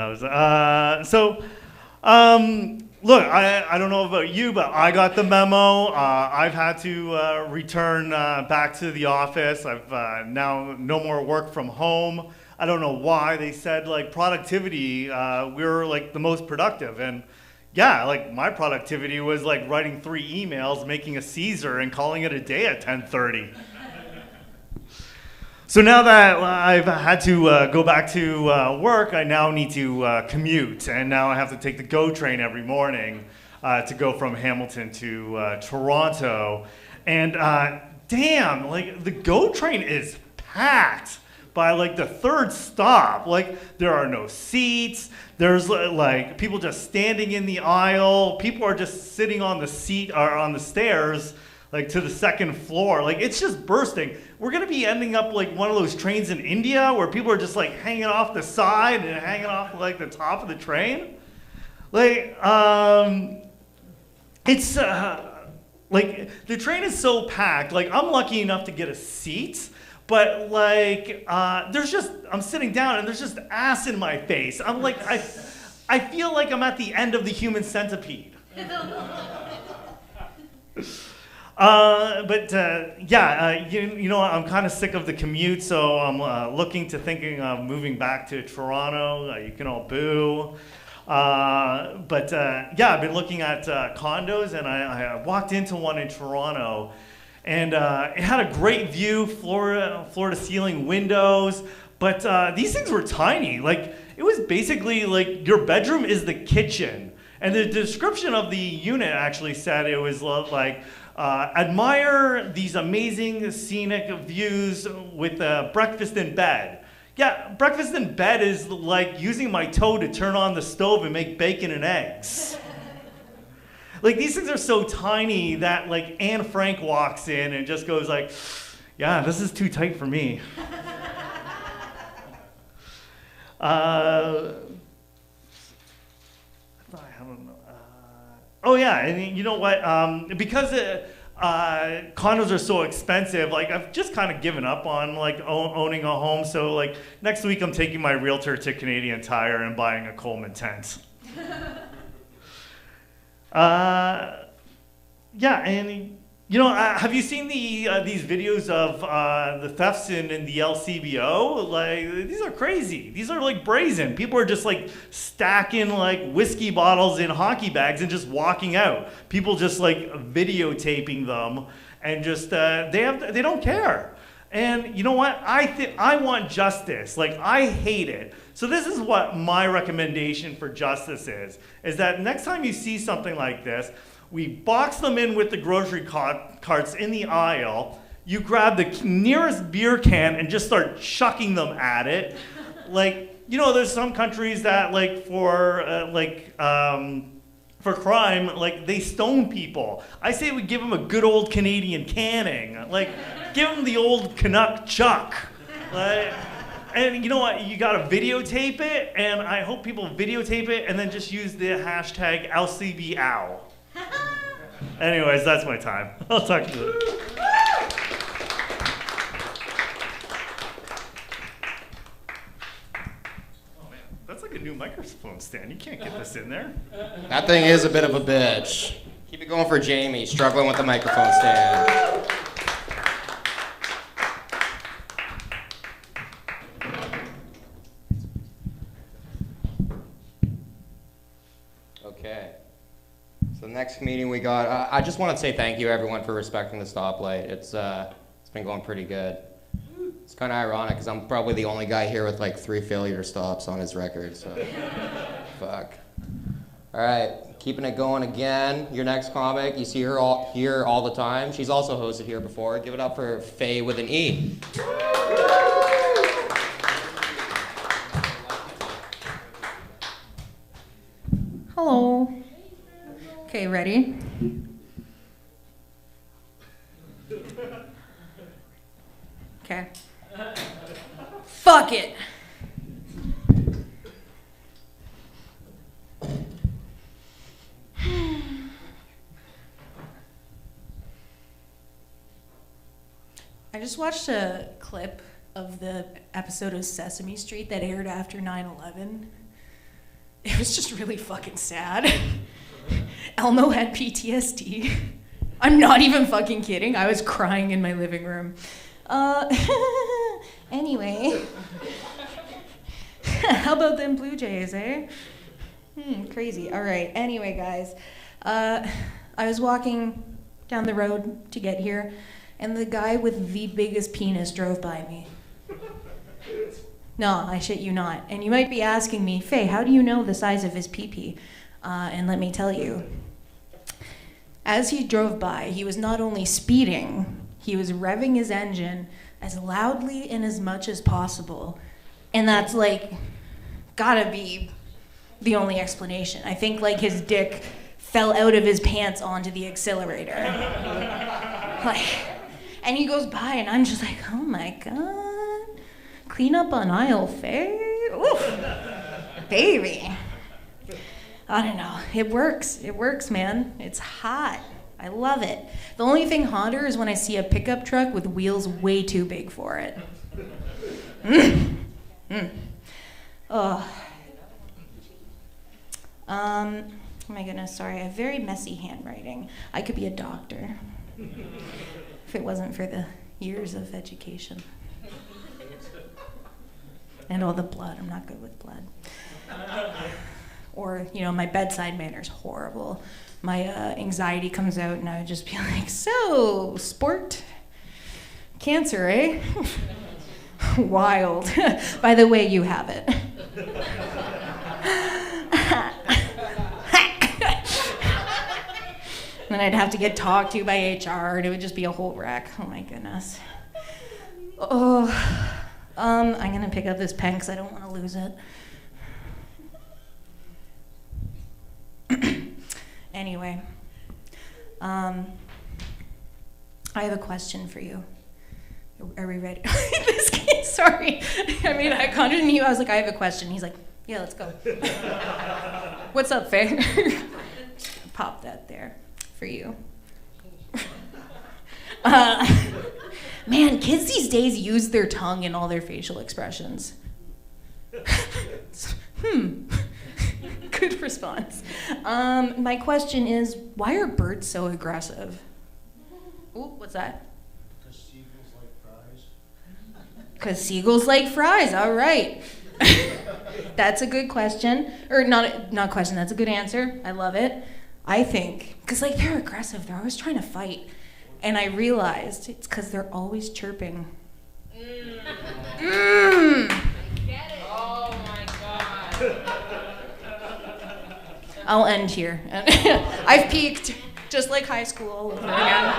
Look, I don't know about you, but I got the memo. I've had to return back to the office. I've now no more work from home. I don't know why. They said productivity, we're the most productive. And yeah, my productivity was writing 3 emails, making a Caesar, and calling it a day at 10:30. So now that I've had to go back to work, I now need to commute, and now I have to take the GO train every morning to go from Hamilton to Toronto. And damn, the GO train is packed by the 3rd stop. There are no seats. There's people just standing in the aisle. People are just sitting on the seat or on the stairs to the 2nd floor. It's just bursting. We're gonna be ending up one of those trains in India where people are just hanging off the side and hanging off the top of the train. It's the train is so packed. I'm lucky enough to get a seat, but I'm sitting down and there's just ass in my face. I feel like I'm at the end of the Human Centipede. You know, I'm kind of sick of the commute, so I'm thinking of moving back to Toronto. You can all boo. I've been looking at condos, and I walked into one in Toronto, and it had a great view, floor-to-ceiling windows, but these things were tiny. It was basically your bedroom is the kitchen. And the description of the unit actually said it was admire these amazing scenic views with breakfast in bed. Yeah, breakfast in bed is using my toe to turn on the stove and make bacon and eggs. These things are so tiny that Anne Frank walks in and just goes yeah, this is too tight for me. Oh yeah, and you know what? Because condos are so expensive, I've just kind of given up on owning a home. So next week I'm taking my realtor to Canadian Tire and buying a Coleman tent. And you know, have you seen these videos of the thefts in the LCBO? These are crazy. These are brazen. People are just stacking whiskey bottles in hockey bags and just walking out. People just videotaping them and just they don't care. And you know what? I want justice. I hate it. So this is what my recommendation for justice is that next time you see something like this, we box them in with the grocery carts in the aisle. You grab the nearest beer can and just start chucking them at it. You know, there's some countries that for crime, they stone people. I say we give them a good old Canadian canning. Give them the old Canuck chuck. And you know what? You gotta videotape it, and I hope people videotape it and then just use the hashtag LCBOw. Anyways, that's my time. I'll talk to you. Oh man, that's a new microphone stand. You can't get this in there. That thing is a bit of a bitch. Keep it going for Jamie, struggling with the microphone stand. Okay. So the next meeting we got, I just want to say thank you everyone for respecting the stoplight. It's been going pretty good. It's kind of ironic because I'm probably the only guy here with like 3 failure stops on his record, so fuck. All right, keeping it going again. Your next comic, you see her here all the time. She's also hosted here before. Give it up for Faye with an E. Hello. Okay, ready? Okay. Fuck it. I just watched a clip of the episode of Sesame Street that aired after 9/11. It was just really fucking sad. Elmo had PTSD. I'm not even fucking kidding. I was crying in my living room. Anyway. How about them Blue Jays, eh? Crazy. All right. Anyway, guys. I was walking down the road to get here, and the guy with the biggest penis drove by me. No, I shit you not. And you might be asking me, Faye, how do you know the size of his pee-pee? And let me tell you. As he drove by, he was not only speeding, he was revving his engine as loudly and as much as possible. And that's like, gotta be the only explanation. I think like his dick fell out of his pants onto the accelerator. And he goes by and I'm just like, oh my God. Clean up on aisle, Faye. Oof. Baby. I don't know. It works. It works, man. It's hot. I love it. The only thing hotter is when I see a pickup truck with wheels way too big for it. Oh. Oh my goodness, sorry. I have very messy handwriting. I could be a doctor if it wasn't for the years of education. And all the blood. I'm not good with blood. Or, my bedside manner's horrible. My anxiety comes out and I would just be like, so, sport? Cancer, eh? Wild. By the way, you have it. Then I'd have to get talked to by HR and it would just be a whole wreck. Oh my goodness. Oh. I'm gonna pick up this pen because I don't want to lose it. Anyway, I have a question for you. Are we ready? This kid, sorry. I made eye contact with you. I was like, I have a question. He's like, yeah, let's go. What's up, Faye? Pop that there for you. Man, kids these days use their tongue in all their facial expressions. Good response. My question is, why are birds so aggressive? Ooh, what's that? Because seagulls like fries. Because seagulls like fries, all right. That's a good question. Or not question, that's a good answer. I love it. I think, because they're aggressive, they're always trying to fight. And I realized it's because they're always chirping. I get it. Oh my God. I'll end here. I've peaked, just like high school all over again.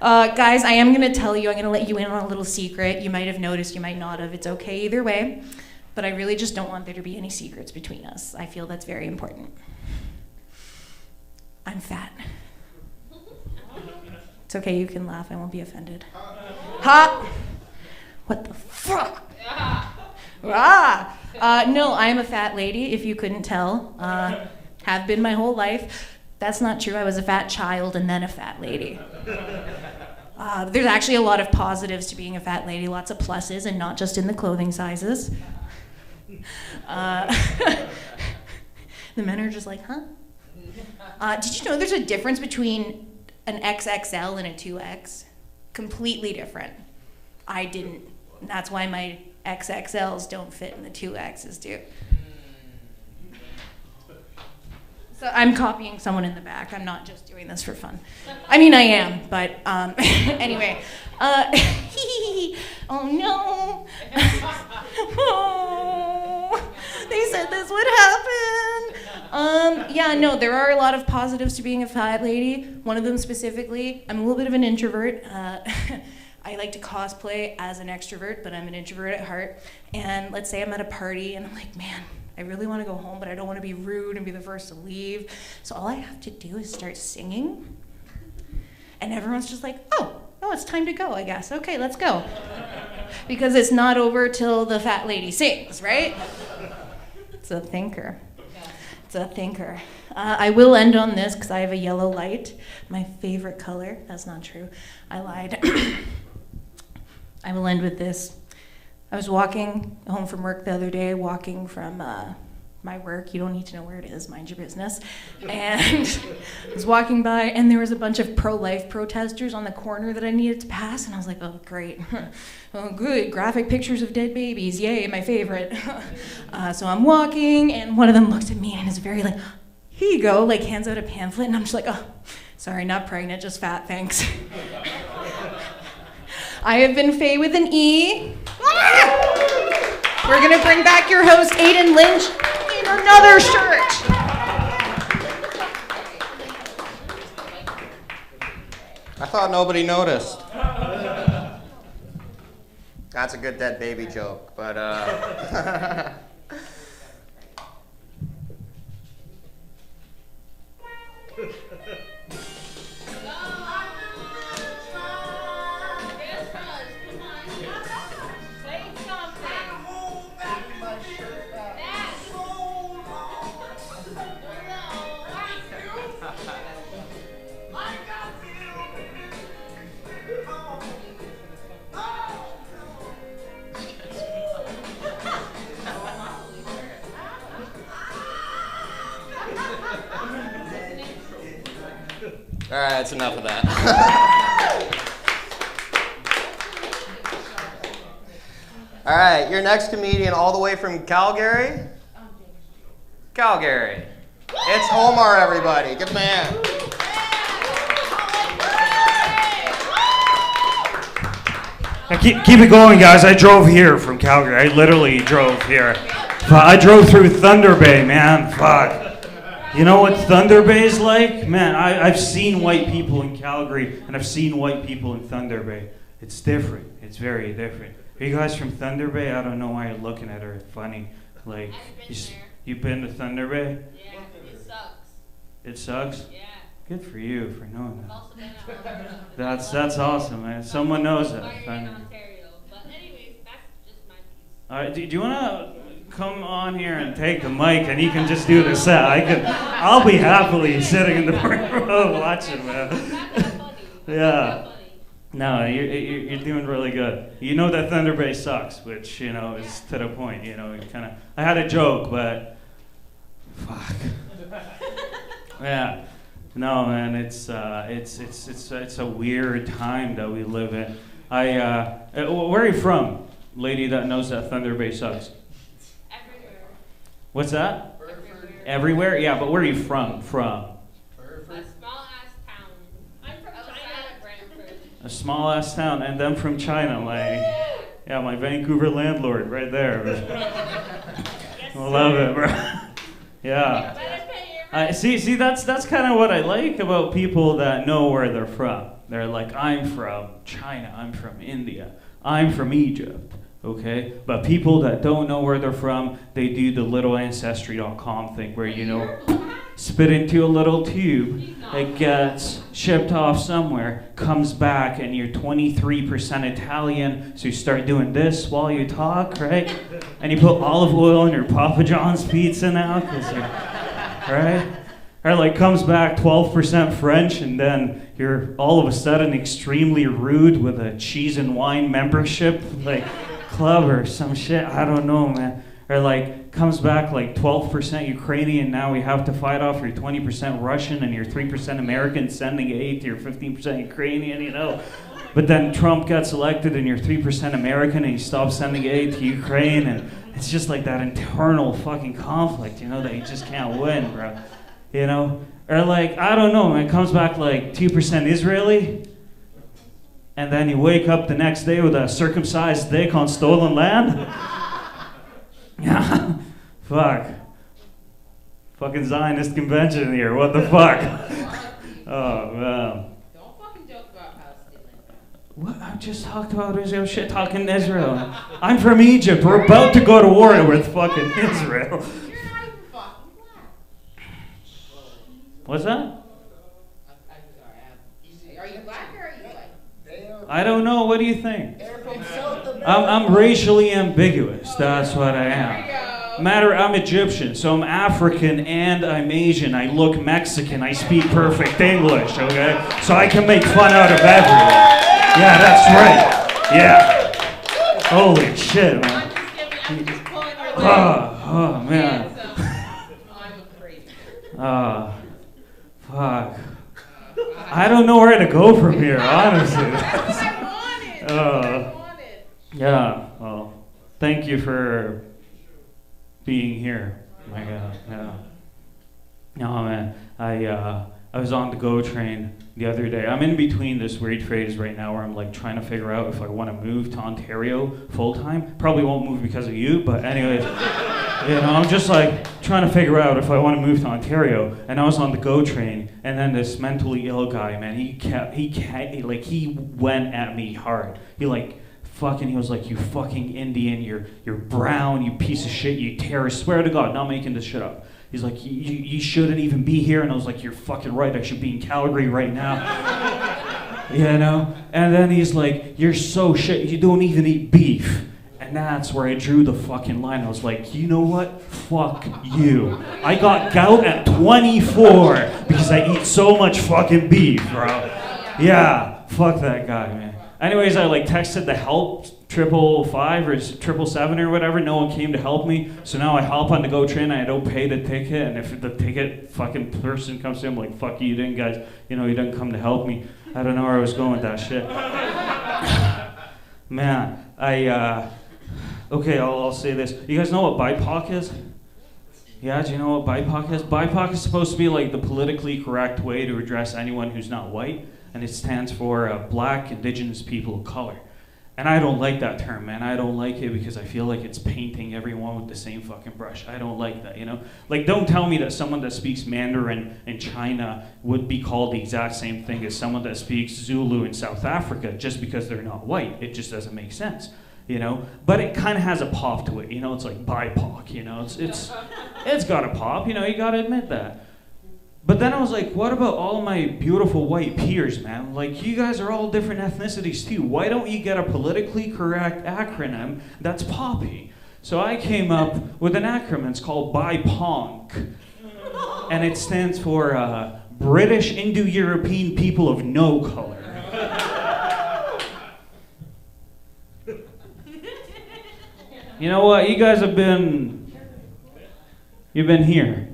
Guys, I am going to tell you, I'm going to let you in on a little secret. You might have noticed, you might not have. It's okay either way. But I really just don't want there to be any secrets between us. I feel that's very important. I'm fat. It's okay, you can laugh. I won't be offended. Ha! What the fuck? No, I'm a fat lady, if you couldn't tell. Have been my whole life. That's not true. I was a fat child and then a fat lady. There's actually a lot of positives to being a fat lady, lots of pluses, and not just in the clothing sizes. The men are just like, huh? Did you know there's a difference between an XXL and a 2X? Completely different. I didn't. That's why my XXLs don't fit in the 2Xs do. So I'm copying someone in the back. I'm not just doing this for fun. I mean, I am, but anyway. Oh no. Oh, they said this would happen. Yeah, no, there are a lot of positives to being a fat lady. One of them specifically, I'm a little bit of an introvert. I like to cosplay as an extrovert, but I'm an introvert at heart. And let's say I'm at a party and I'm like, man, I really want to go home, but I don't want to be rude and be the first to leave. So all I have to do is start singing. And everyone's just like, oh, it's time to go, I guess. Okay, let's go. Because it's not over till the fat lady sings, right? It's a thinker. It's a thinker. I will end on this because I have a yellow light. My favorite color. That's not true. I lied. I will end with this. I was walking home from work the other day, walking from my work. You don't need to know where it is, mind your business. And I was walking by, and there was a bunch of pro-life protesters on the corner that I needed to pass, and I was like, oh, great. Oh, good, graphic pictures of dead babies, yay, my favorite. So I'm walking, and one of them looks at me and is very like, here you go, like hands out a pamphlet, and I'm just like, oh, sorry, not pregnant, just fat, thanks. I have been Faye with an E. We're gonna bring back your host, Aiden Lynch, in another shirt. I thought nobody noticed. That's a good dead baby joke, but all right, that's enough of that. All right, your next comedian all the way from Calgary? Calgary. It's Omar, everybody. Good man. Keep it going, guys. I drove here from Calgary. I literally drove here. I drove through Thunder Bay, man. Fuck. You know what Thunder Bay is like? Man, I've seen white people in Calgary, and I've seen white people in Thunder Bay. It's different. It's very different. Are you guys from Thunder Bay? I don't know why you're looking at her funny. Like, you've been to Thunder Bay? Yeah, it sucks. It sucks? Yeah. Good for you for knowing I've that. also been out That's awesome, man. Someone knows that. in Ontario. But anyways, that's just my piece. All right, do you want to come on here and take the mic, and you can just do the set? I'll be happily sitting in the front row watching, man. Yeah. No, you're doing really good. You know that Thunder Bay sucks, which is to the point. I had a joke, but fuck. Yeah. No, man, it's a weird time that we live in. Where are you from, lady that knows that Thunder Bay sucks? Everywhere. What's that? Everywhere. Everywhere? Yeah, but where are you from? A small ass town. I'm from China, Brantford. A small ass town, and I'm from China. My Vancouver landlord right there. Yes, Love it, bro. Yeah. See, that's kind of what I like about people that know where they're from. They're like, I'm from China, I'm from India, I'm from Egypt, okay? But people that don't know where they're from, they do the little Ancestry.com thing where, spit into a little tube, it gets shipped off somewhere, comes back, and you're 23% Italian, so you start doing this while you talk, right? And you put olive oil in your Papa John's pizza now, right? Or comes back 12% French, and then you're all of a sudden extremely rude with a cheese and wine membership, club or some shit. I don't know, man. Or comes back 12% Ukrainian. Now we have to fight off your 20% Russian and your 3% American, sending aid to your 15% Ukrainian. But then Trump gets elected, and you're 3% American, and you stop sending aid to Ukraine, and it's just that internal fucking conflict, that you just can't win, bro. you know? Or like, I don't know, man, it comes back like 2% Israeli, and then you wake up the next day with a circumcised dick on stolen land? Yeah, fuck. Fucking Zionist convention here, what the fuck? Oh, man. Don't fucking joke about Palestine. What? I just talked about Israel, shit talking Israel. I'm from Egypt, we're about to go to war with fucking Israel. You're not even fucking black. What's that? I'm sorry. Are you black or are you white? I don't know, what do you think? They're from South America. I'm racially ambiguous, that's what I am. I'm Egyptian, so I'm African and I'm Asian. I look Mexican, I speak perfect English, okay? So I can make fun out of everyone. Yeah, that's right. Yeah. Holy shit, man. Oh man. Fuck. I don't know where to go from here, honestly. Yeah, well, thank you for being here. My God, yeah. No, man, I was on the GO train the other day. I'm in between this weird phase right now where I'm like trying to figure out if I want to move to Ontario full time. Probably won't move because of you, but anyways, you know, I'm just like trying to figure out if I want to move to Ontario. And I was on the GO train, and then this mentally ill guy, man, he went at me hard. He was like, you fucking Indian, you're brown, you piece of shit, you terrorist. Swear to God, not making this shit up. He's like, you shouldn't even be here. And I was like, you're fucking right, I should be in Calgary right now. You know? And then he's like, you're so shit, you don't even eat beef. And that's where I drew the fucking line. I was like, you know what? Fuck you. I got gout at 24 because I eat so much fucking beef, bro. Yeah, fuck that guy, man. Anyways, I like texted the help 555 or 777 or whatever. No one came to help me. So now I hop on the GO train. I don't pay the ticket. And if the ticket fucking person comes to him like, fuck you didn't, guys. You know, you didn't come to help me. I don't know where I was going with that shit. Man, okay, I'll say this. You guys know what BIPOC is? Yeah, do you know what BIPOC is? BIPOC is supposed to be like the politically correct way to address anyone who's not white. And it stands for Black Indigenous People of Color. And I don't like that term, man. I don't like it because I feel like it's painting everyone with the same fucking brush. I don't like that, you know? Like, don't tell me that someone that speaks Mandarin in China would be called the exact same thing as someone that speaks Zulu in South Africa just because they're not white. It just doesn't make sense, you know? But it kind of has a pop to it, you know? It's like BIPOC, you know? It's got a pop, you know? You gotta admit that. But then I was like, what about all my beautiful white peers, man? Like, you guys are all different ethnicities too. Why don't you get a politically correct acronym that's poppy? So I came up with an acronym. It's called BIPONC. And it stands for British Indo-European People of No Color. You know what? You guys you've been here.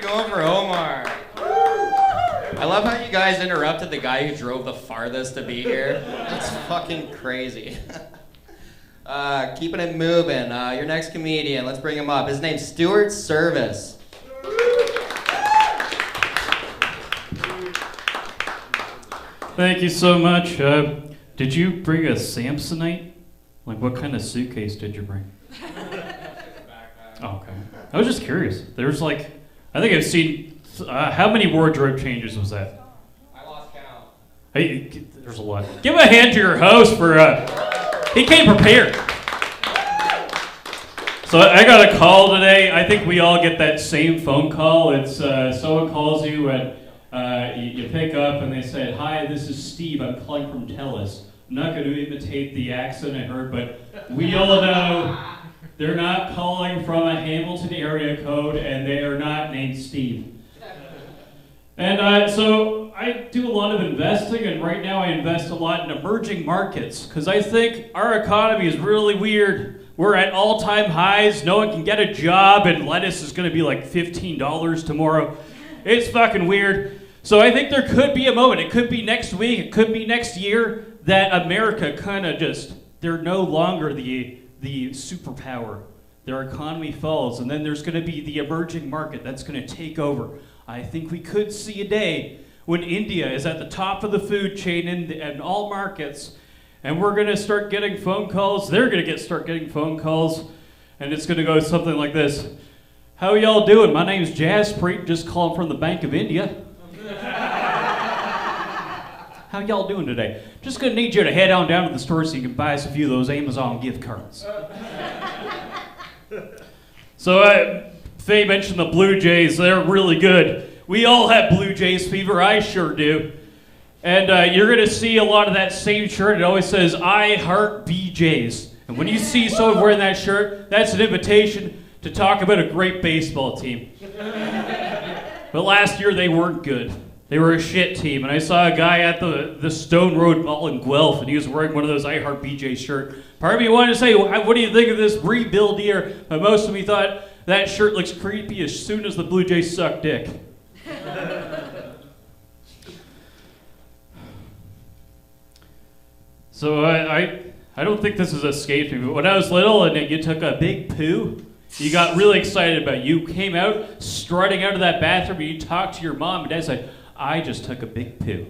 Going for Omar. I love how you guys interrupted the guy who drove the farthest to be here. That's fucking crazy. Keeping it moving. Your next comedian, let's bring him up. His name's Steuart Service. Thank you so much. Did you bring a Samsonite? Like, what kind of suitcase did you bring? Oh, okay. I was just curious. There's like, I think I've seen, how many wardrobe changes was that? I lost count. Hey, there's a lot. Give a hand to your host for, he came prepared. So I got a call today. I think we all get that same phone call. It's someone calls you and you pick up and they said, "Hi, this is Steve. I'm calling from TELUS." I'm not going to imitate the accent I heard, but we all know they're not calling from a Hamilton area code, and they are not named Steve. And so I do a lot of investing, and right now I invest a lot in emerging markets, because I think our economy is really weird. We're at all-time highs. No one can get a job, and lettuce is going to be like $15 tomorrow. It's fucking weird. So I think there could be a moment, it could be next week, it could be next year, that America kind of just, they're no longer the superpower. Their economy falls, and then there's going to be the emerging market that's going to take over. I think we could see a day when India is at the top of the food chain in all markets, and we're going to start getting phone calls. They're going to start getting phone calls, and it's going to go something like this. How y'all doing? My name's Jaspreet, just calling from the Bank of India. How y'all doing today? Just going to need you to head on down to the store so you can buy us a few of those Amazon gift cards. So Faye mentioned the Blue Jays. They're really good. We all have Blue Jays fever. I sure do. And you're going to see a lot of that same shirt. It always says, I heart BJs. And when you see someone wearing that shirt, that's an invitation to talk about a great baseball team. But last year, they weren't good. They were a shit team. And I saw a guy at the Stone Road Mall in Guelph, and he was wearing one of those I Heart BJ shirts. Part of me wanted to say, what do you think of this rebuild here? But most of me thought, that shirt looks creepy as soon as the Blue Jays suck dick. So I don't think this has escaped me, but when I was little and you took a big poo, you got really excited about it. You came out, strutting out of that bathroom, and you talked to your mom, and Dad said, I just took a big poo.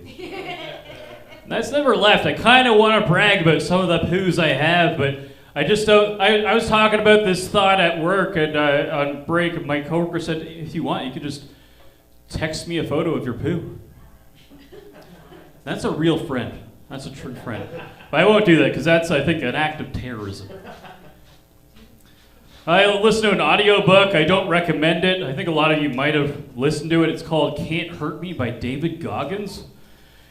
That's never left. I kind of want to brag about some of the poos I have, but I just don't. I was talking about this thought at work, and on break, and my coworker said, if you want, you could just text me a photo of your poo. That's a real friend. That's a true friend. But I won't do that, because that's, I think, an act of terrorism. I listened to an audiobook. I don't recommend it. I think a lot of you might have listened to it. It's called Can't Hurt Me by David Goggins.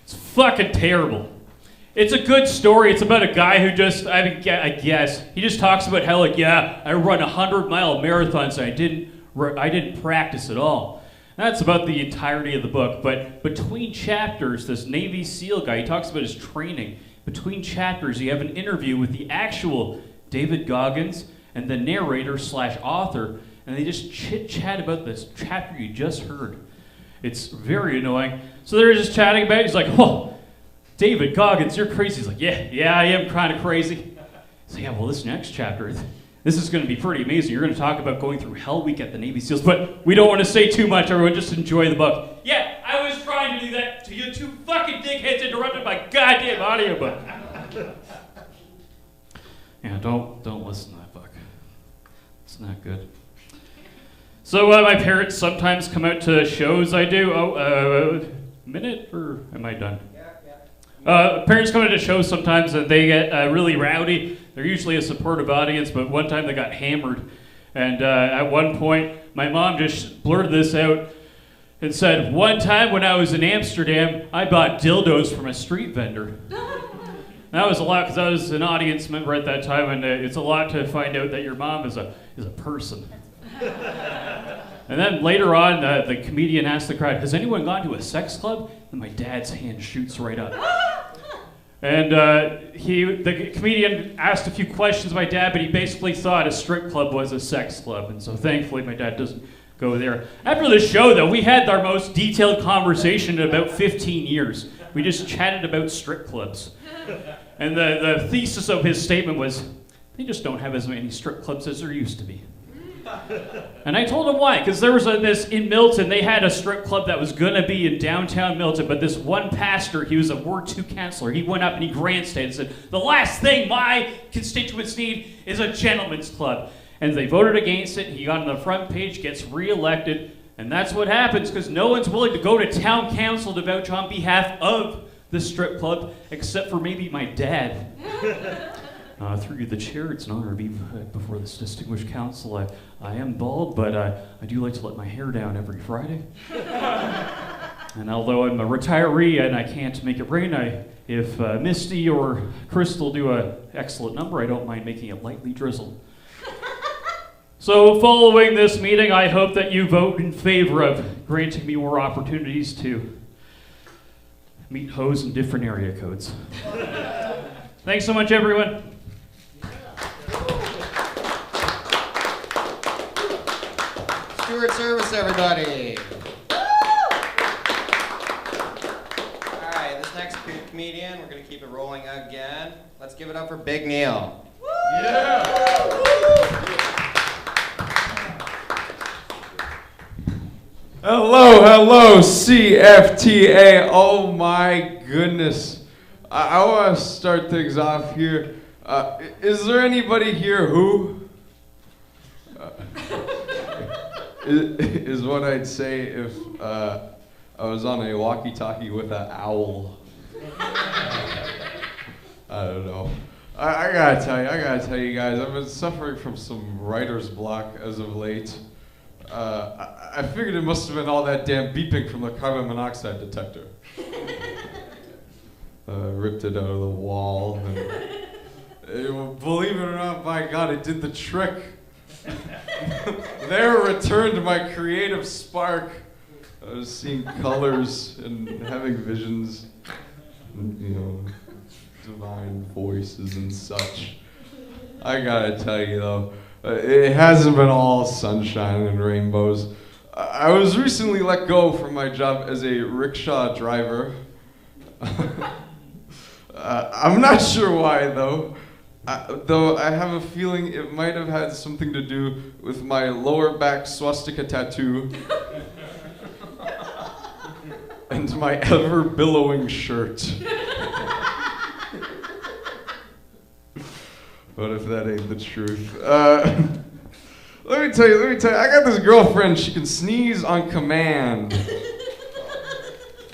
It's fucking terrible. It's a good story. It's about a guy who just, I guess, he just talks about how, like, yeah, I run 100-mile marathons and I didn't practice at all. That's about the entirety of the book. But between chapters, this Navy SEAL guy, he talks about his training. Between chapters, you have an interview with the actual David Goggins and the narrator/author, and they just chit-chat about this chapter you just heard. It's very annoying. So they're just chatting about it. He's like, oh, David Goggins, you're crazy. He's like, yeah, I am kind of crazy. So yeah, well, this next chapter, this is going to be pretty amazing. You're going to talk about going through Hell Week at the Navy SEALs, but we don't want to say too much. Everyone just enjoy the book. Yeah, I was trying to do that to you two fucking dickheads interrupted my goddamn audiobook. Yeah, don't listen to that book. It's not good. So my parents sometimes come out to shows I do. Minute, or am I done? Yeah. Parents come out to shows sometimes and they get really rowdy. They're usually a supportive audience, but one time they got hammered. And at one point, my mom just blurted this out and said, one time when I was in Amsterdam, I bought dildos from a street vendor. That was a lot because I was an audience member at that time, and it's a lot to find out that your mom is a person. And then later on, the comedian asked the crowd, has anyone gone to a sex club? And my dad's hand shoots right up. And the comedian asked a few questions of my dad, but he basically thought a strip club was a sex club. And so thankfully my dad doesn't go there. After the show, though, we had our most detailed conversation in about 15 years. We just chatted about strip clubs. And the thesis of his statement was, they just don't have as many strip clubs as there used to be. And I told him why, because there was this in Milton, they had a strip club that was going to be in downtown Milton, but this one pastor, he was a Ward 2 counselor, he went up and he grandstanded and said, the last thing my constituents need is a gentleman's club. And they voted against it, he got on the front page, gets reelected, and that's what happens, because no one's willing to go to town council to vouch on behalf of the strip club, except for maybe my dad. Through the chair, it's an honor to be before this distinguished council. I am bald, but I do like to let my hair down every Friday. And although I'm a retiree and I can't make it rain, if Misty or Crystal do an excellent number, I don't mind making it lightly drizzle. So following this meeting, I hope that you vote in favor of granting me more opportunities to meet hoes in different area codes. Thanks so much, everyone. Steuart Service, everybody. comedian. We're going to keep it rolling again. Let's give it up for Big Neil. Hello, CFTA. Oh my goodness. I want to start things off here. Is there anybody here who? Is what I'd say if I was on a walkie-talkie with an owl. I don't know. I gotta tell you guys, I've been suffering from some writer's block as of late. I figured it must have been all that damn beeping from the carbon monoxide detector. Ripped it out of the wall. And believe it or not, by God, it did the trick. There returned my creative spark. I was seeing colors and having visions, and, you know, divine voices and such. I gotta tell you though, it hasn't been all sunshine and rainbows. I was recently let go from my job as a rickshaw driver. I'm not sure why though. Though I have a feeling it might have had something to do with my lower back swastika tattoo and my ever billowing shirt. What if that ain't the truth? Let me tell you, I got this girlfriend, she can sneeze on command.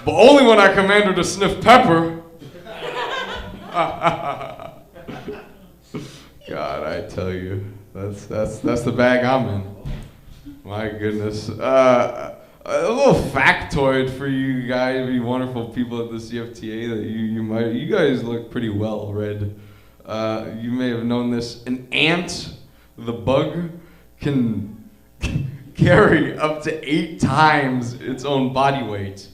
But only when I command her to sniff pepper. God, I tell you, that's the bag I'm in. My goodness. A little factoid for you guys, you wonderful people at the CFTA, that you guys look pretty well read. You may have known this. An ant, the bug, can carry up to 8 times its own body weight.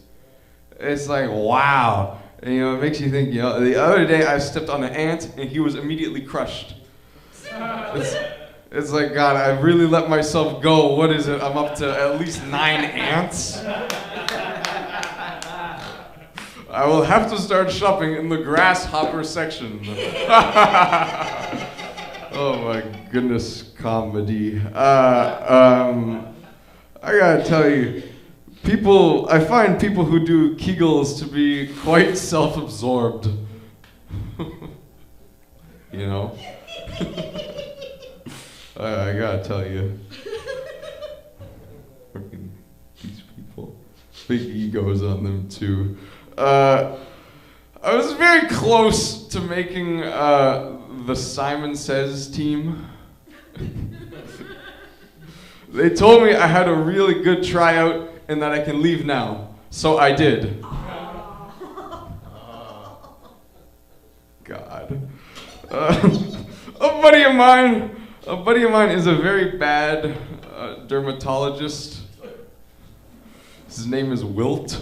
It's like, wow. And, you know, it makes you think, you know, the other day I stepped on an ant and he was immediately crushed. It's like, God, I really let myself go. What is it? I'm up to at least 9 ants. I will have to start shopping in the grasshopper section. Oh my goodness, comedy. I gotta tell you, I find people who do Kegels to be quite self-absorbed. You know? I gotta tell you. Fucking these people. Big egos on them too. I was very close to making the Simon Says team. They told me I had a really good tryout and that I can leave now. So I did. God. A buddy of mine is a very bad dermatologist. His name is Wilt.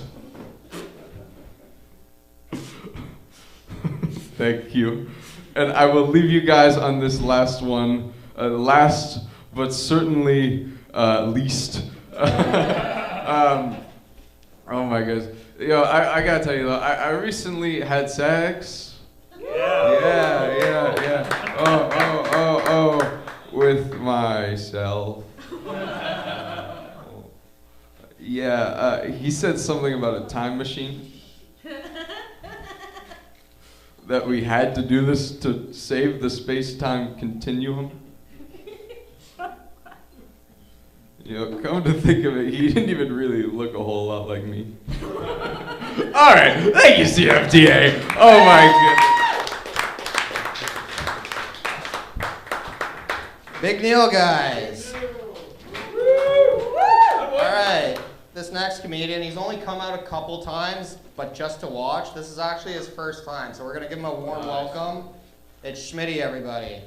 Thank you. And I will leave you guys on this last one. Last, but certainly least. Oh my gosh. Yo, I gotta tell you though, I recently had sex. Yeah. Oh. With myself. Yeah, he said something about a time machine. That we had to do this to save the space-time continuum. You know, come to think of it, he didn't even really look a whole lot like me. All right, thank you, CFTA. Oh my goodness. Big Neil, guys. All right, this next comedian, he's only come out a couple times, but just to watch. This is actually his first time, so we're gonna give him a warm welcome. It's Schmidy, everybody.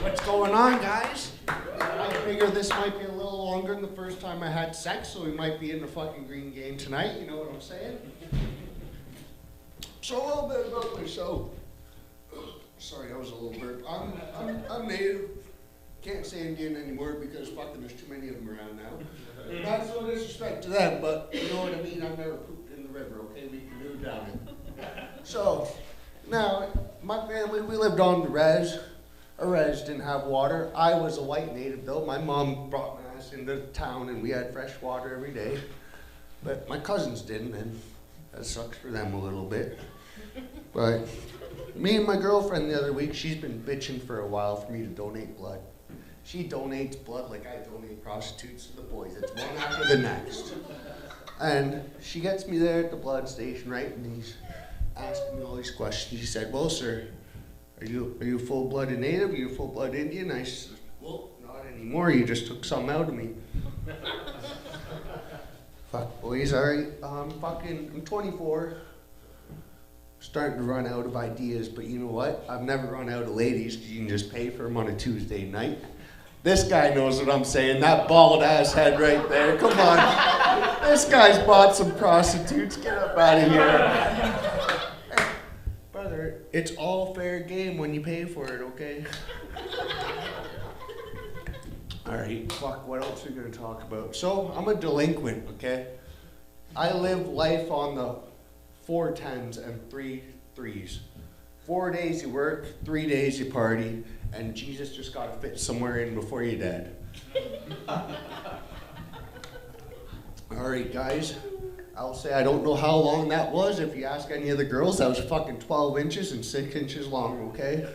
What's going on, guys? I figure this might be a little longer than the first time I had sex, so we might be in the fucking green game tonight, you know what I'm saying? So a little bit about myself. Sorry, I was a little burp. I'm native Can't say Indian anymore because fucking there's too many of them around now. Not so disrespect to them, but you know what I mean? I've never pooped in the river, okay? We can do down it. So, now, my family, we lived on the res. Our res didn't have water. I was a white native though. My mom brought my ass into town and we had fresh water every day. But my cousins didn't, and that sucks for them a little bit. But me and my girlfriend the other week, she's been bitching for a while for me to donate blood. She donates blood like I donate prostitutes to the boys. It's one after the next. And she gets me there at the blood station, right? And he's asking me all these questions. He said, well, sir, are you a full-blooded native? Are you a full-blooded Indian? I said, well, not anymore. You just took some out of me. Fuck, boys, all right. I'm 24. Starting to run out of ideas, but you know what? I've never run out of ladies because you can just pay for them on a Tuesday night. This guy knows what I'm saying. That bald ass head right there. Come on. This guy's bought some prostitutes. Get up out of here. Hey, brother, it's all fair game when you pay for it, okay? All right, fuck, what else are we going to talk about? So, I'm a delinquent, okay? I live life on the 4 10s and 3 3s. 4 days you work, 3 days you party, and Jesus just got to fit somewhere in before you're dead. All right, guys. I'll say I don't know how long that was. If you ask any of the girls, that was fucking 12 inches and 6 inches long, okay?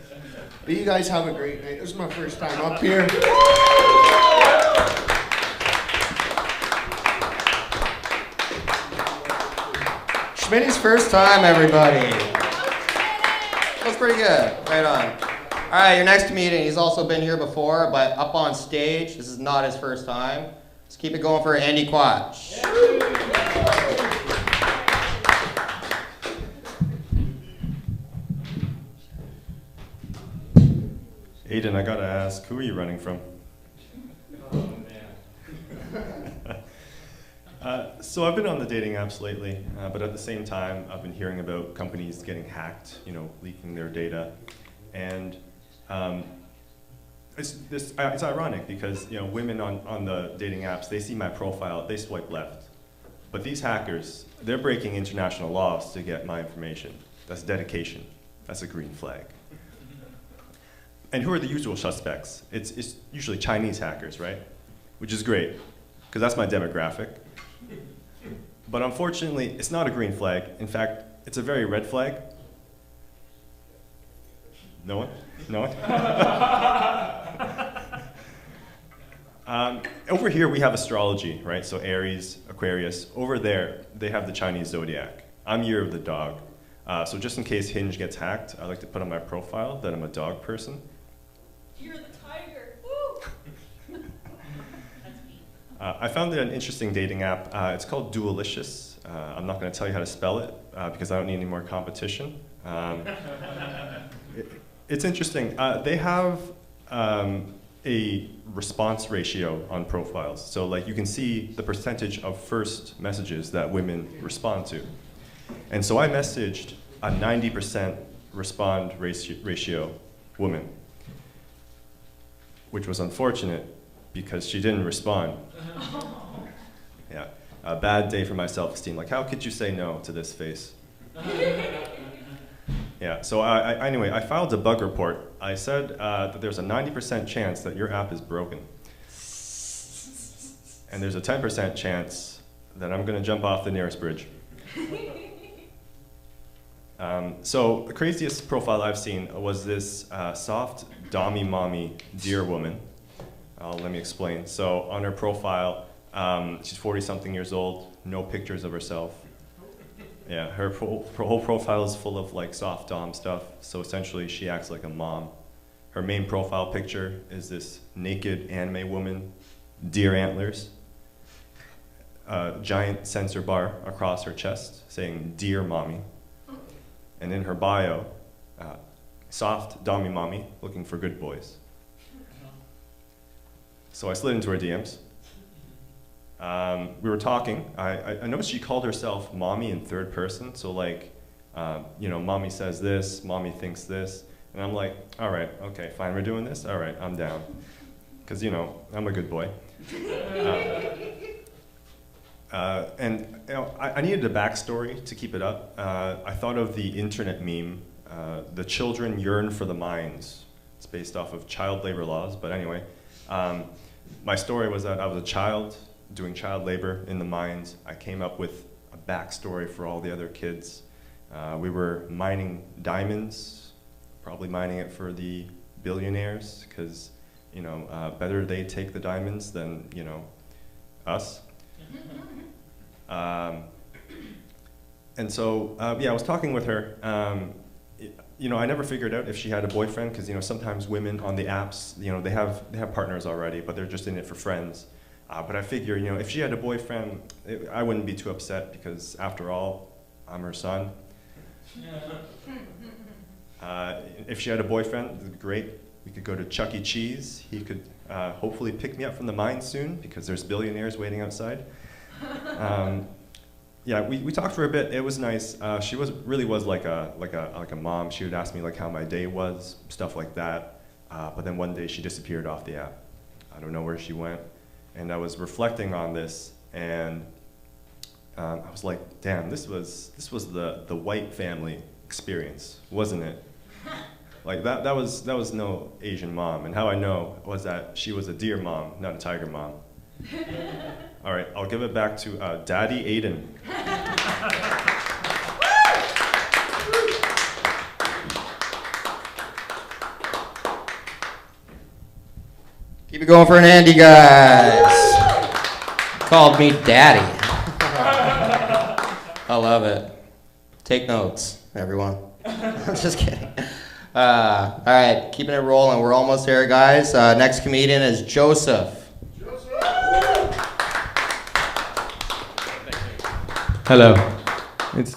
But you guys have a great night. This is my first time up here. Schmidy's first time, everybody. That's pretty good. Right on. All right, your next meeting. He's also been here before, but up on stage. This is not his first time. Let's keep it going for Andy Quatch. Aiden, I gotta ask, who are you running from? So I've been on the dating apps lately, but at the same time, I've been hearing about companies getting hacked, leaking their data, and it's ironic because women on the dating apps, they see my profile, they swipe left, but these hackers, they're breaking international laws to get my information. That's dedication. That's a green flag. And who are the usual suspects? It's usually Chinese hackers, right? Which is great, because that's my demographic. But unfortunately, it's not a green flag. In fact, it's a very red flag. No one? No one? Over here, we have astrology, right? So Aries, Aquarius. Over there, they have the Chinese zodiac. I'm year of the dog. So just in case Hinge gets hacked, I like to put on my profile that I'm a dog person. You're the tiger. Woo! I found an interesting dating app. It's called Dualicious. I'm not going to tell you how to spell it because I don't need any more competition. It's interesting. They have a response ratio on profiles. So like you can see the percentage of first messages that women respond to. And so I messaged a 90% respond ratio woman, which was unfortunate because she didn't respond. Yeah, a bad day for my self-esteem. Like, how could you say no to this face? Yeah, so anyway, I filed a bug report. I said that there's a 90% chance that your app is broken. And there's a 10% chance that I'm gonna jump off the nearest bridge. So the craziest profile I've seen was this soft, dommy mommy deer woman. Let me explain. So on her profile, she's 40-something years old, no pictures of herself. Yeah, her whole profile is full of like soft dom stuff. So essentially, she acts like a mom. Her main profile picture is this naked anime woman, deer antlers, giant censor bar across her chest saying "Dear Mommy," and in her bio, soft dommy mommy looking for good boys. So I slid into her DMs. We were talking. I noticed she called herself mommy in third person. So like, mommy says this, mommy thinks this. And I'm like, all right, okay, fine, we're doing this? All right, I'm down. because I'm a good boy. And I needed a backstory to keep it up. I thought of the internet meme, "The children yearn for the mines." It's based off of child labor laws, but anyway. My story was that I was a child doing child labor in the mines. I came up with a backstory for all the other kids. We were mining diamonds, probably mining it for the billionaires, because better they take the diamonds than us. And so I was talking with her. I never figured out if she had a boyfriend, because sometimes women on the apps, they have partners already, but they're just in it for friends. But I figure, if she had a boyfriend, I wouldn't be too upset, because after all, I'm her son. If she had a boyfriend, it'd be great. We could go to Chuck E. Cheese. He could hopefully pick me up from the mine soon, because there's billionaires waiting outside. We talked for a bit. It was nice. She really was like a mom. She would ask me how my day was, stuff like that. But then one day she disappeared off the app. I don't know where she went. And I was reflecting on this, and I was like, damn, this was the white family experience, wasn't it? That was no Asian mom. And how I know was that she was a deer mom, not a tiger mom. All right, I'll give it back to Daddy Aiden. Keep it going for an Andy, guys. Called me Daddy. I love it. Take notes, everyone. I'm just kidding. All right, keeping it rolling. We're almost there, guys. Next comedian is Joseph. Hello. It's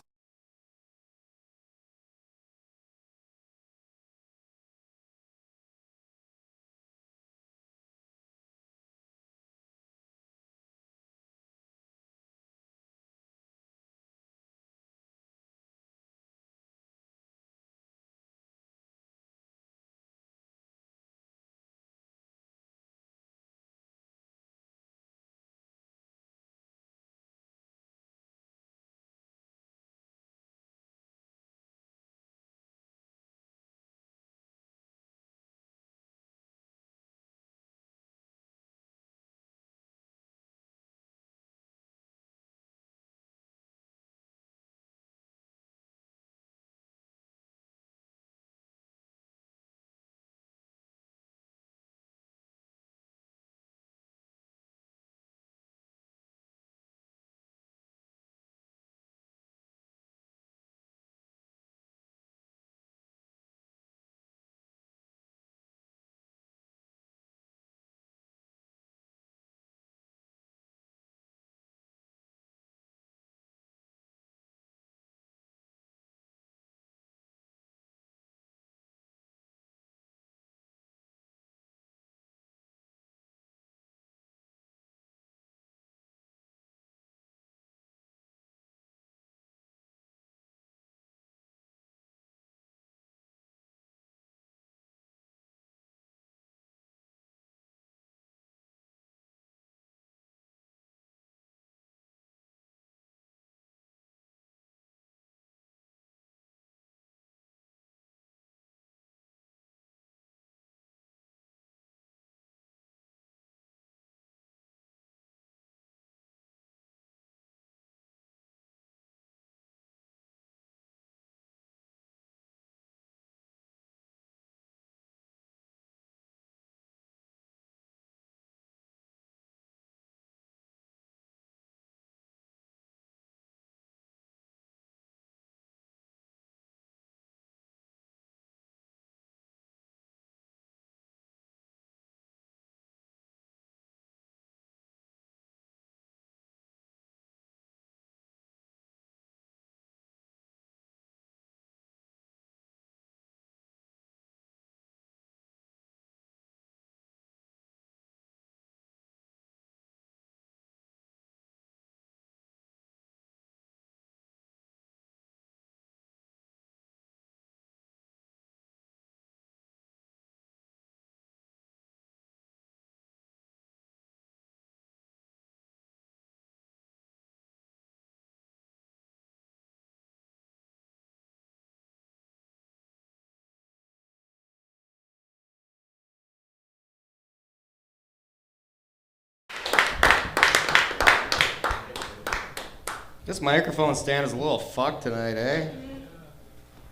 This microphone stand is a little fucked tonight, eh?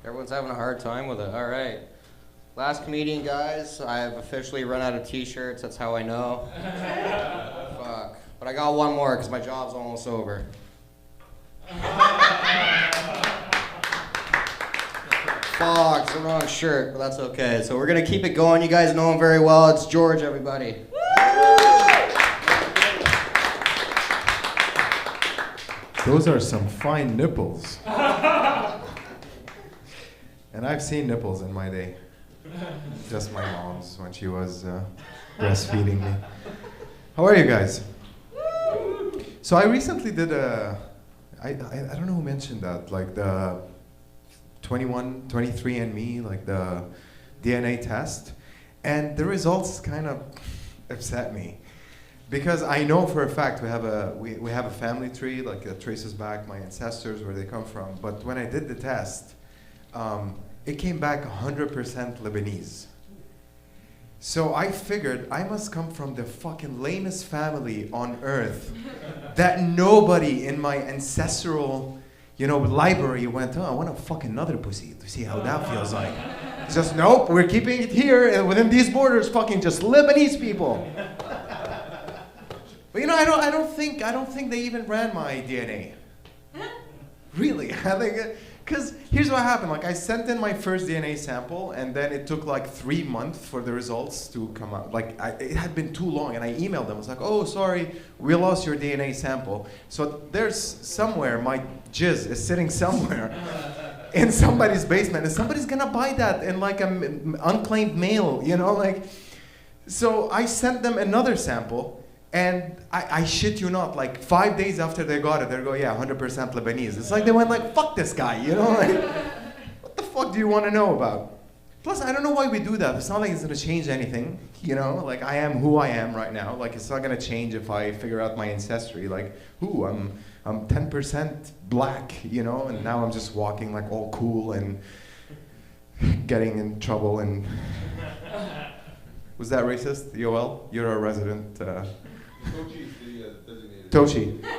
Everyone's having a hard time with it. All right. Last comedian, guys. I've officially run out of t-shirts. That's how I know. Fuck. But I got one more because my job's almost over. Fuck, it's the wrong shirt, but that's okay. So we're going to keep it going. You guys know him very well. It's George, everybody. Those are some fine nipples. And I've seen nipples in my day. Just my mom's when she was breastfeeding me. How are you guys? So I recently did I don't know who mentioned that, like the 23andMe, like the DNA test. And the results kind of upset me. Because I know for a fact we have a family tree, like that traces back my ancestors, where they come from. But when I did the test, it came back 100% Lebanese. So I figured I must come from the fucking lamest family on earth that nobody in my ancestral, library went, oh, I want to fuck another pussy to see how that feels like. It's just, nope, we're keeping it here and within these borders, fucking just Lebanese people. But I don't think they even ran my DNA. Really, I think, because here's what happened. Like I sent in my first DNA sample, and then it took like 3 months for the results to come out. Like it had been too long, and I emailed them. I was like, oh, sorry, we lost your DNA sample. So there's somewhere my jizz is sitting somewhere in somebody's basement, and somebody's gonna buy that in like an unclaimed mail, So I sent them another sample. And I shit you not, like 5 days after they got it, they go, yeah, 100% Lebanese. It's like they went like, fuck this guy, like, what the fuck do you want to know about? Plus, I don't know why we do that. It's not like it's going to change anything, like I am who I am right now. Like it's not going to change if I figure out my ancestry. Like, I'm 10% black, and now I'm just walking like all cool and getting in trouble. And was that racist, Yoel? You're a resident. Tochi's the designated.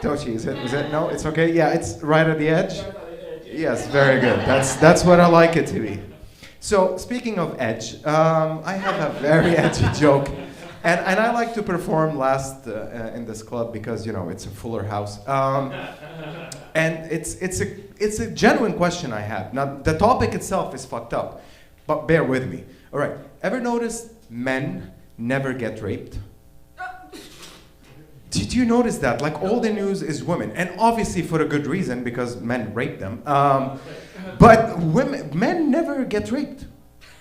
Tochi, is it? No, it's okay. Yeah, it's right at the edge. Yes, very good. That's what I like it to be. So speaking of edge, I have a very edgy joke, and I like to perform last in this club because it's a fuller house, and it's a genuine question I have. Now the topic itself is fucked up, but bear with me. All right, ever notice men never get raped? Did you notice that? Like all the news is women, and obviously for a good reason because men rape them. But men never get raped.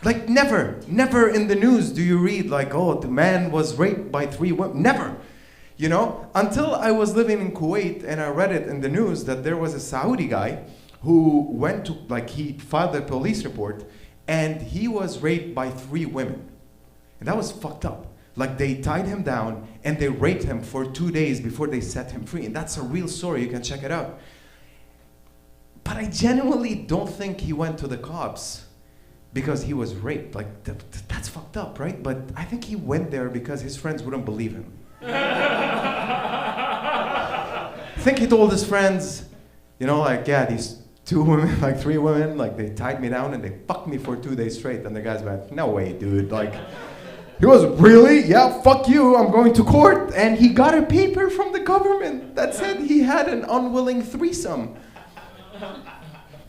Like never in the news do you read like, oh, the man was raped by 3 women. Never, Until I was living in Kuwait and I read it in the news that there was a Saudi guy who went to he filed a police report and he was raped by 3 women, and that was fucked up. Like they tied him down and they raped him for 2 days before they set him free. And that's a real story, you can check it out. But I genuinely don't think he went to the cops because he was raped. Like that's fucked up, right? But I think he went there because his friends wouldn't believe him. I think he told his friends, yeah, these 2 women, 3 women, they tied me down and they fucked me for 2 days straight. And the guy's like, no way, dude, he was, really? Yeah, fuck you, I'm going to court. And he got a paper from the government that said he had an unwilling threesome.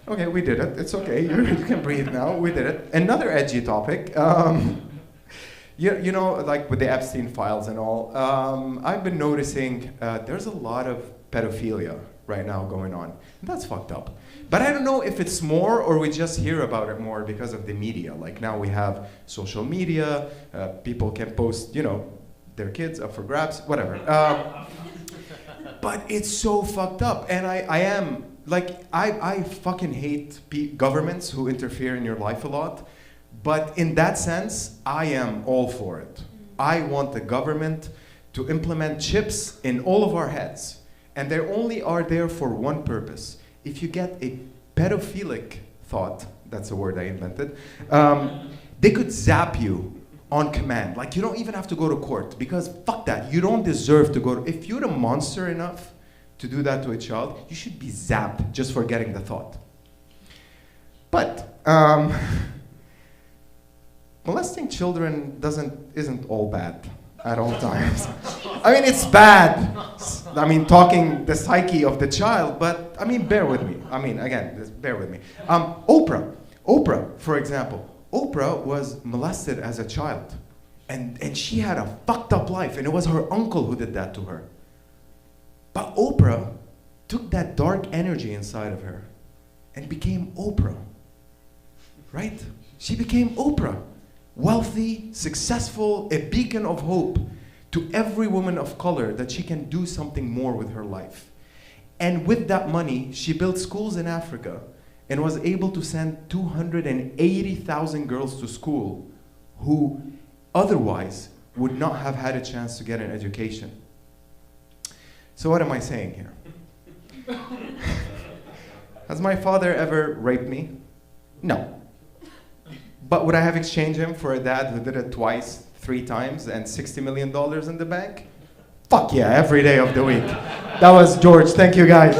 Okay, we did it. It's okay, you can breathe now. We did it. Another edgy topic. With the Epstein files and all, I've been noticing there's a lot of pedophilia right now going on. And that's fucked up. But I don't know if it's more or we just hear about it more because of the media. Like now we have social media, people can post, their kids up for grabs, whatever. But it's so fucked up. And I fucking hate governments who interfere in your life a lot. But in that sense, I am all for it. I want the government to implement chips in all of our heads. And they only are there for one purpose. If you get a pedophilic thought, that's a word I invented, they could zap you on command. Like you don't even have to go to court because fuck that. You don't deserve to go to, if you're a monster enough to do that to a child, you should be zapped just for getting the thought. But molesting children isn't all bad at all times. I mean, it's bad. I mean, talking the psyche of the child, but I mean, bear with me. I mean, again, just bear with me. Oprah, for example. Oprah was molested as a child, and she had a fucked up life, and it was her uncle who did that to her. But Oprah took that dark energy inside of her and became Oprah, right? She became Oprah. Wealthy, successful, a beacon of hope to every woman of color that she can do something more with her life. And with that money, she built schools in Africa and was able to send 280,000 girls to school who otherwise would not have had a chance to get an education. So what am I saying here? Has my father ever raped me? No. But would I have exchanged him for a dad who did it twice, 3 times, and $60 million in the bank? Fuck yeah, every day of the week. That was George. Thank you, guys.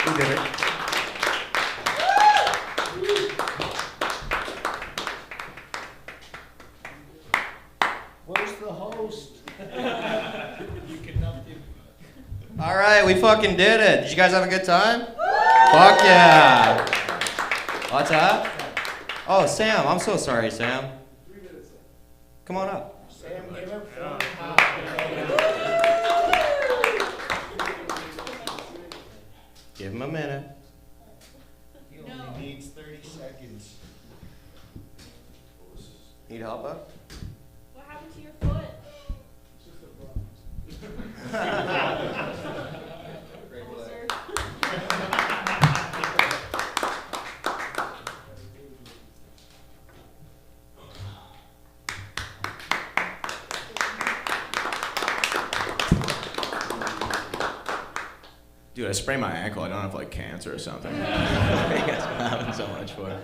We did it. Where's the host? All right, we fucking did it. Did you guys have a good time? Fuck yeah. What's that? Oh, Sam. I'm so sorry, Sam. Come on up. Sam, give her Give him a minute. He only needs 30 seconds. Need help up? What happened to your foot? It's just a Dude, I sprained my ankle. I don't have like cancer or something. That's what I'm having so much for.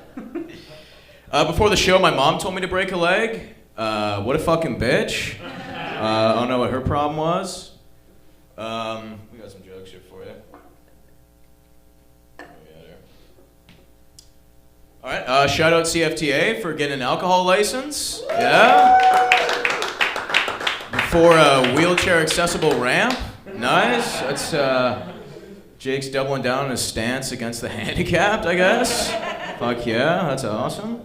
Before the show, my mom told me to break a leg. What a fucking bitch. I don't know what her problem was. We got some jokes here for you. All right, shout out CFTA for getting an alcohol license. Yeah. For a wheelchair accessible ramp. Nice. That's Jake's doubling down on his stance against the handicapped, I guess. Fuck yeah, that's awesome.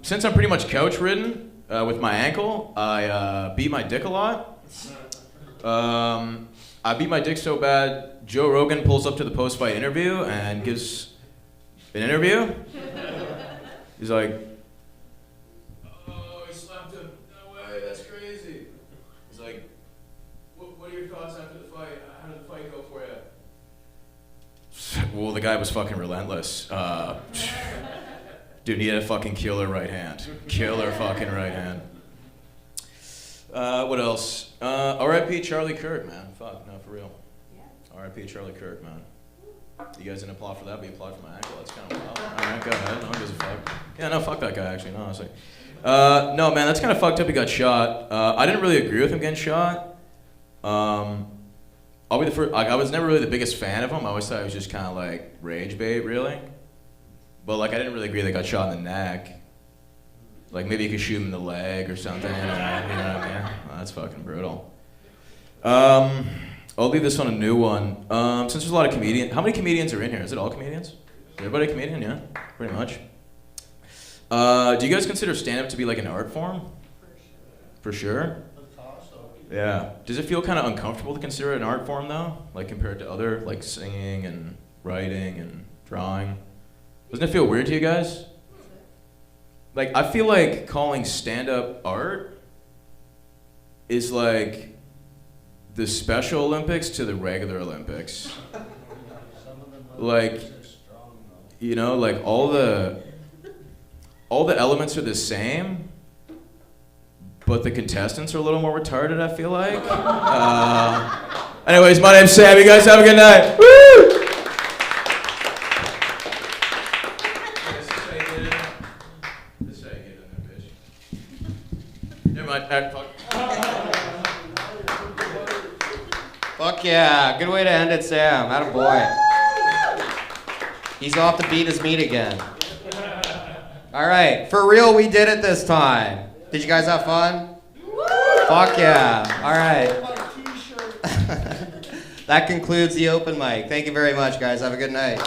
Since I'm pretty much couch ridden with my ankle, I beat my dick a lot. I beat my dick so bad, Joe Rogan pulls up to the post-fight interview and gives an interview. He's like, "Oh, he slapped him. No way, that's crazy." He's like, "What are your thoughts after the fight? How did the fight go for you?" Well, the guy was fucking relentless. Dude, he had a fucking killer right hand. Killer fucking right hand. What else? R.I.P. Charlie Kirk, man. Fuck, no, for real. Yeah. R.I.P. Charlie Kirk, man. You guys didn't applaud for that, but you applaud for my ankle. That's kind of wild. Alright, go ahead. No one gives a fuck. Yeah, no, fuck that guy, actually, no, honestly. No, man, that's kind of fucked up. He got shot. I didn't really agree with him getting shot. I'll be the first. Like, I was never really the biggest fan of him. I always thought he was just kind of like rage bait, really. But like, I didn't really agree they got shot in the neck. Like, maybe you could shoot him in the leg or something. You know what I mean? Oh, that's fucking brutal. I'll leave this on a new one. Since there's a lot of comedians, how many comedians are in here? Is it all comedians? Is everybody a comedian? Yeah, pretty much. Do you guys consider stand-up to be like an art form? For sure. Yeah. Does it feel kind of uncomfortable to consider it an art form though? Like compared to other, like singing and writing and drawing? Doesn't it feel weird to you guys? Like, I feel like calling stand-up art is like the Special Olympics to the regular Olympics. Like, you know, like all the elements are the same, but the contestants are a little more retarded, I feel like. Anyways, my name's Sam. You guys have a good night. Woo! Never mind. Fuck. Fuck yeah. Good way to end it, Sam. Attaboy. He's off to beat his meat again. All right. For real, we did it this time. Did you guys have fun? Fuck yeah. All right. That concludes the open mic. Thank you very much, guys. Have a good night.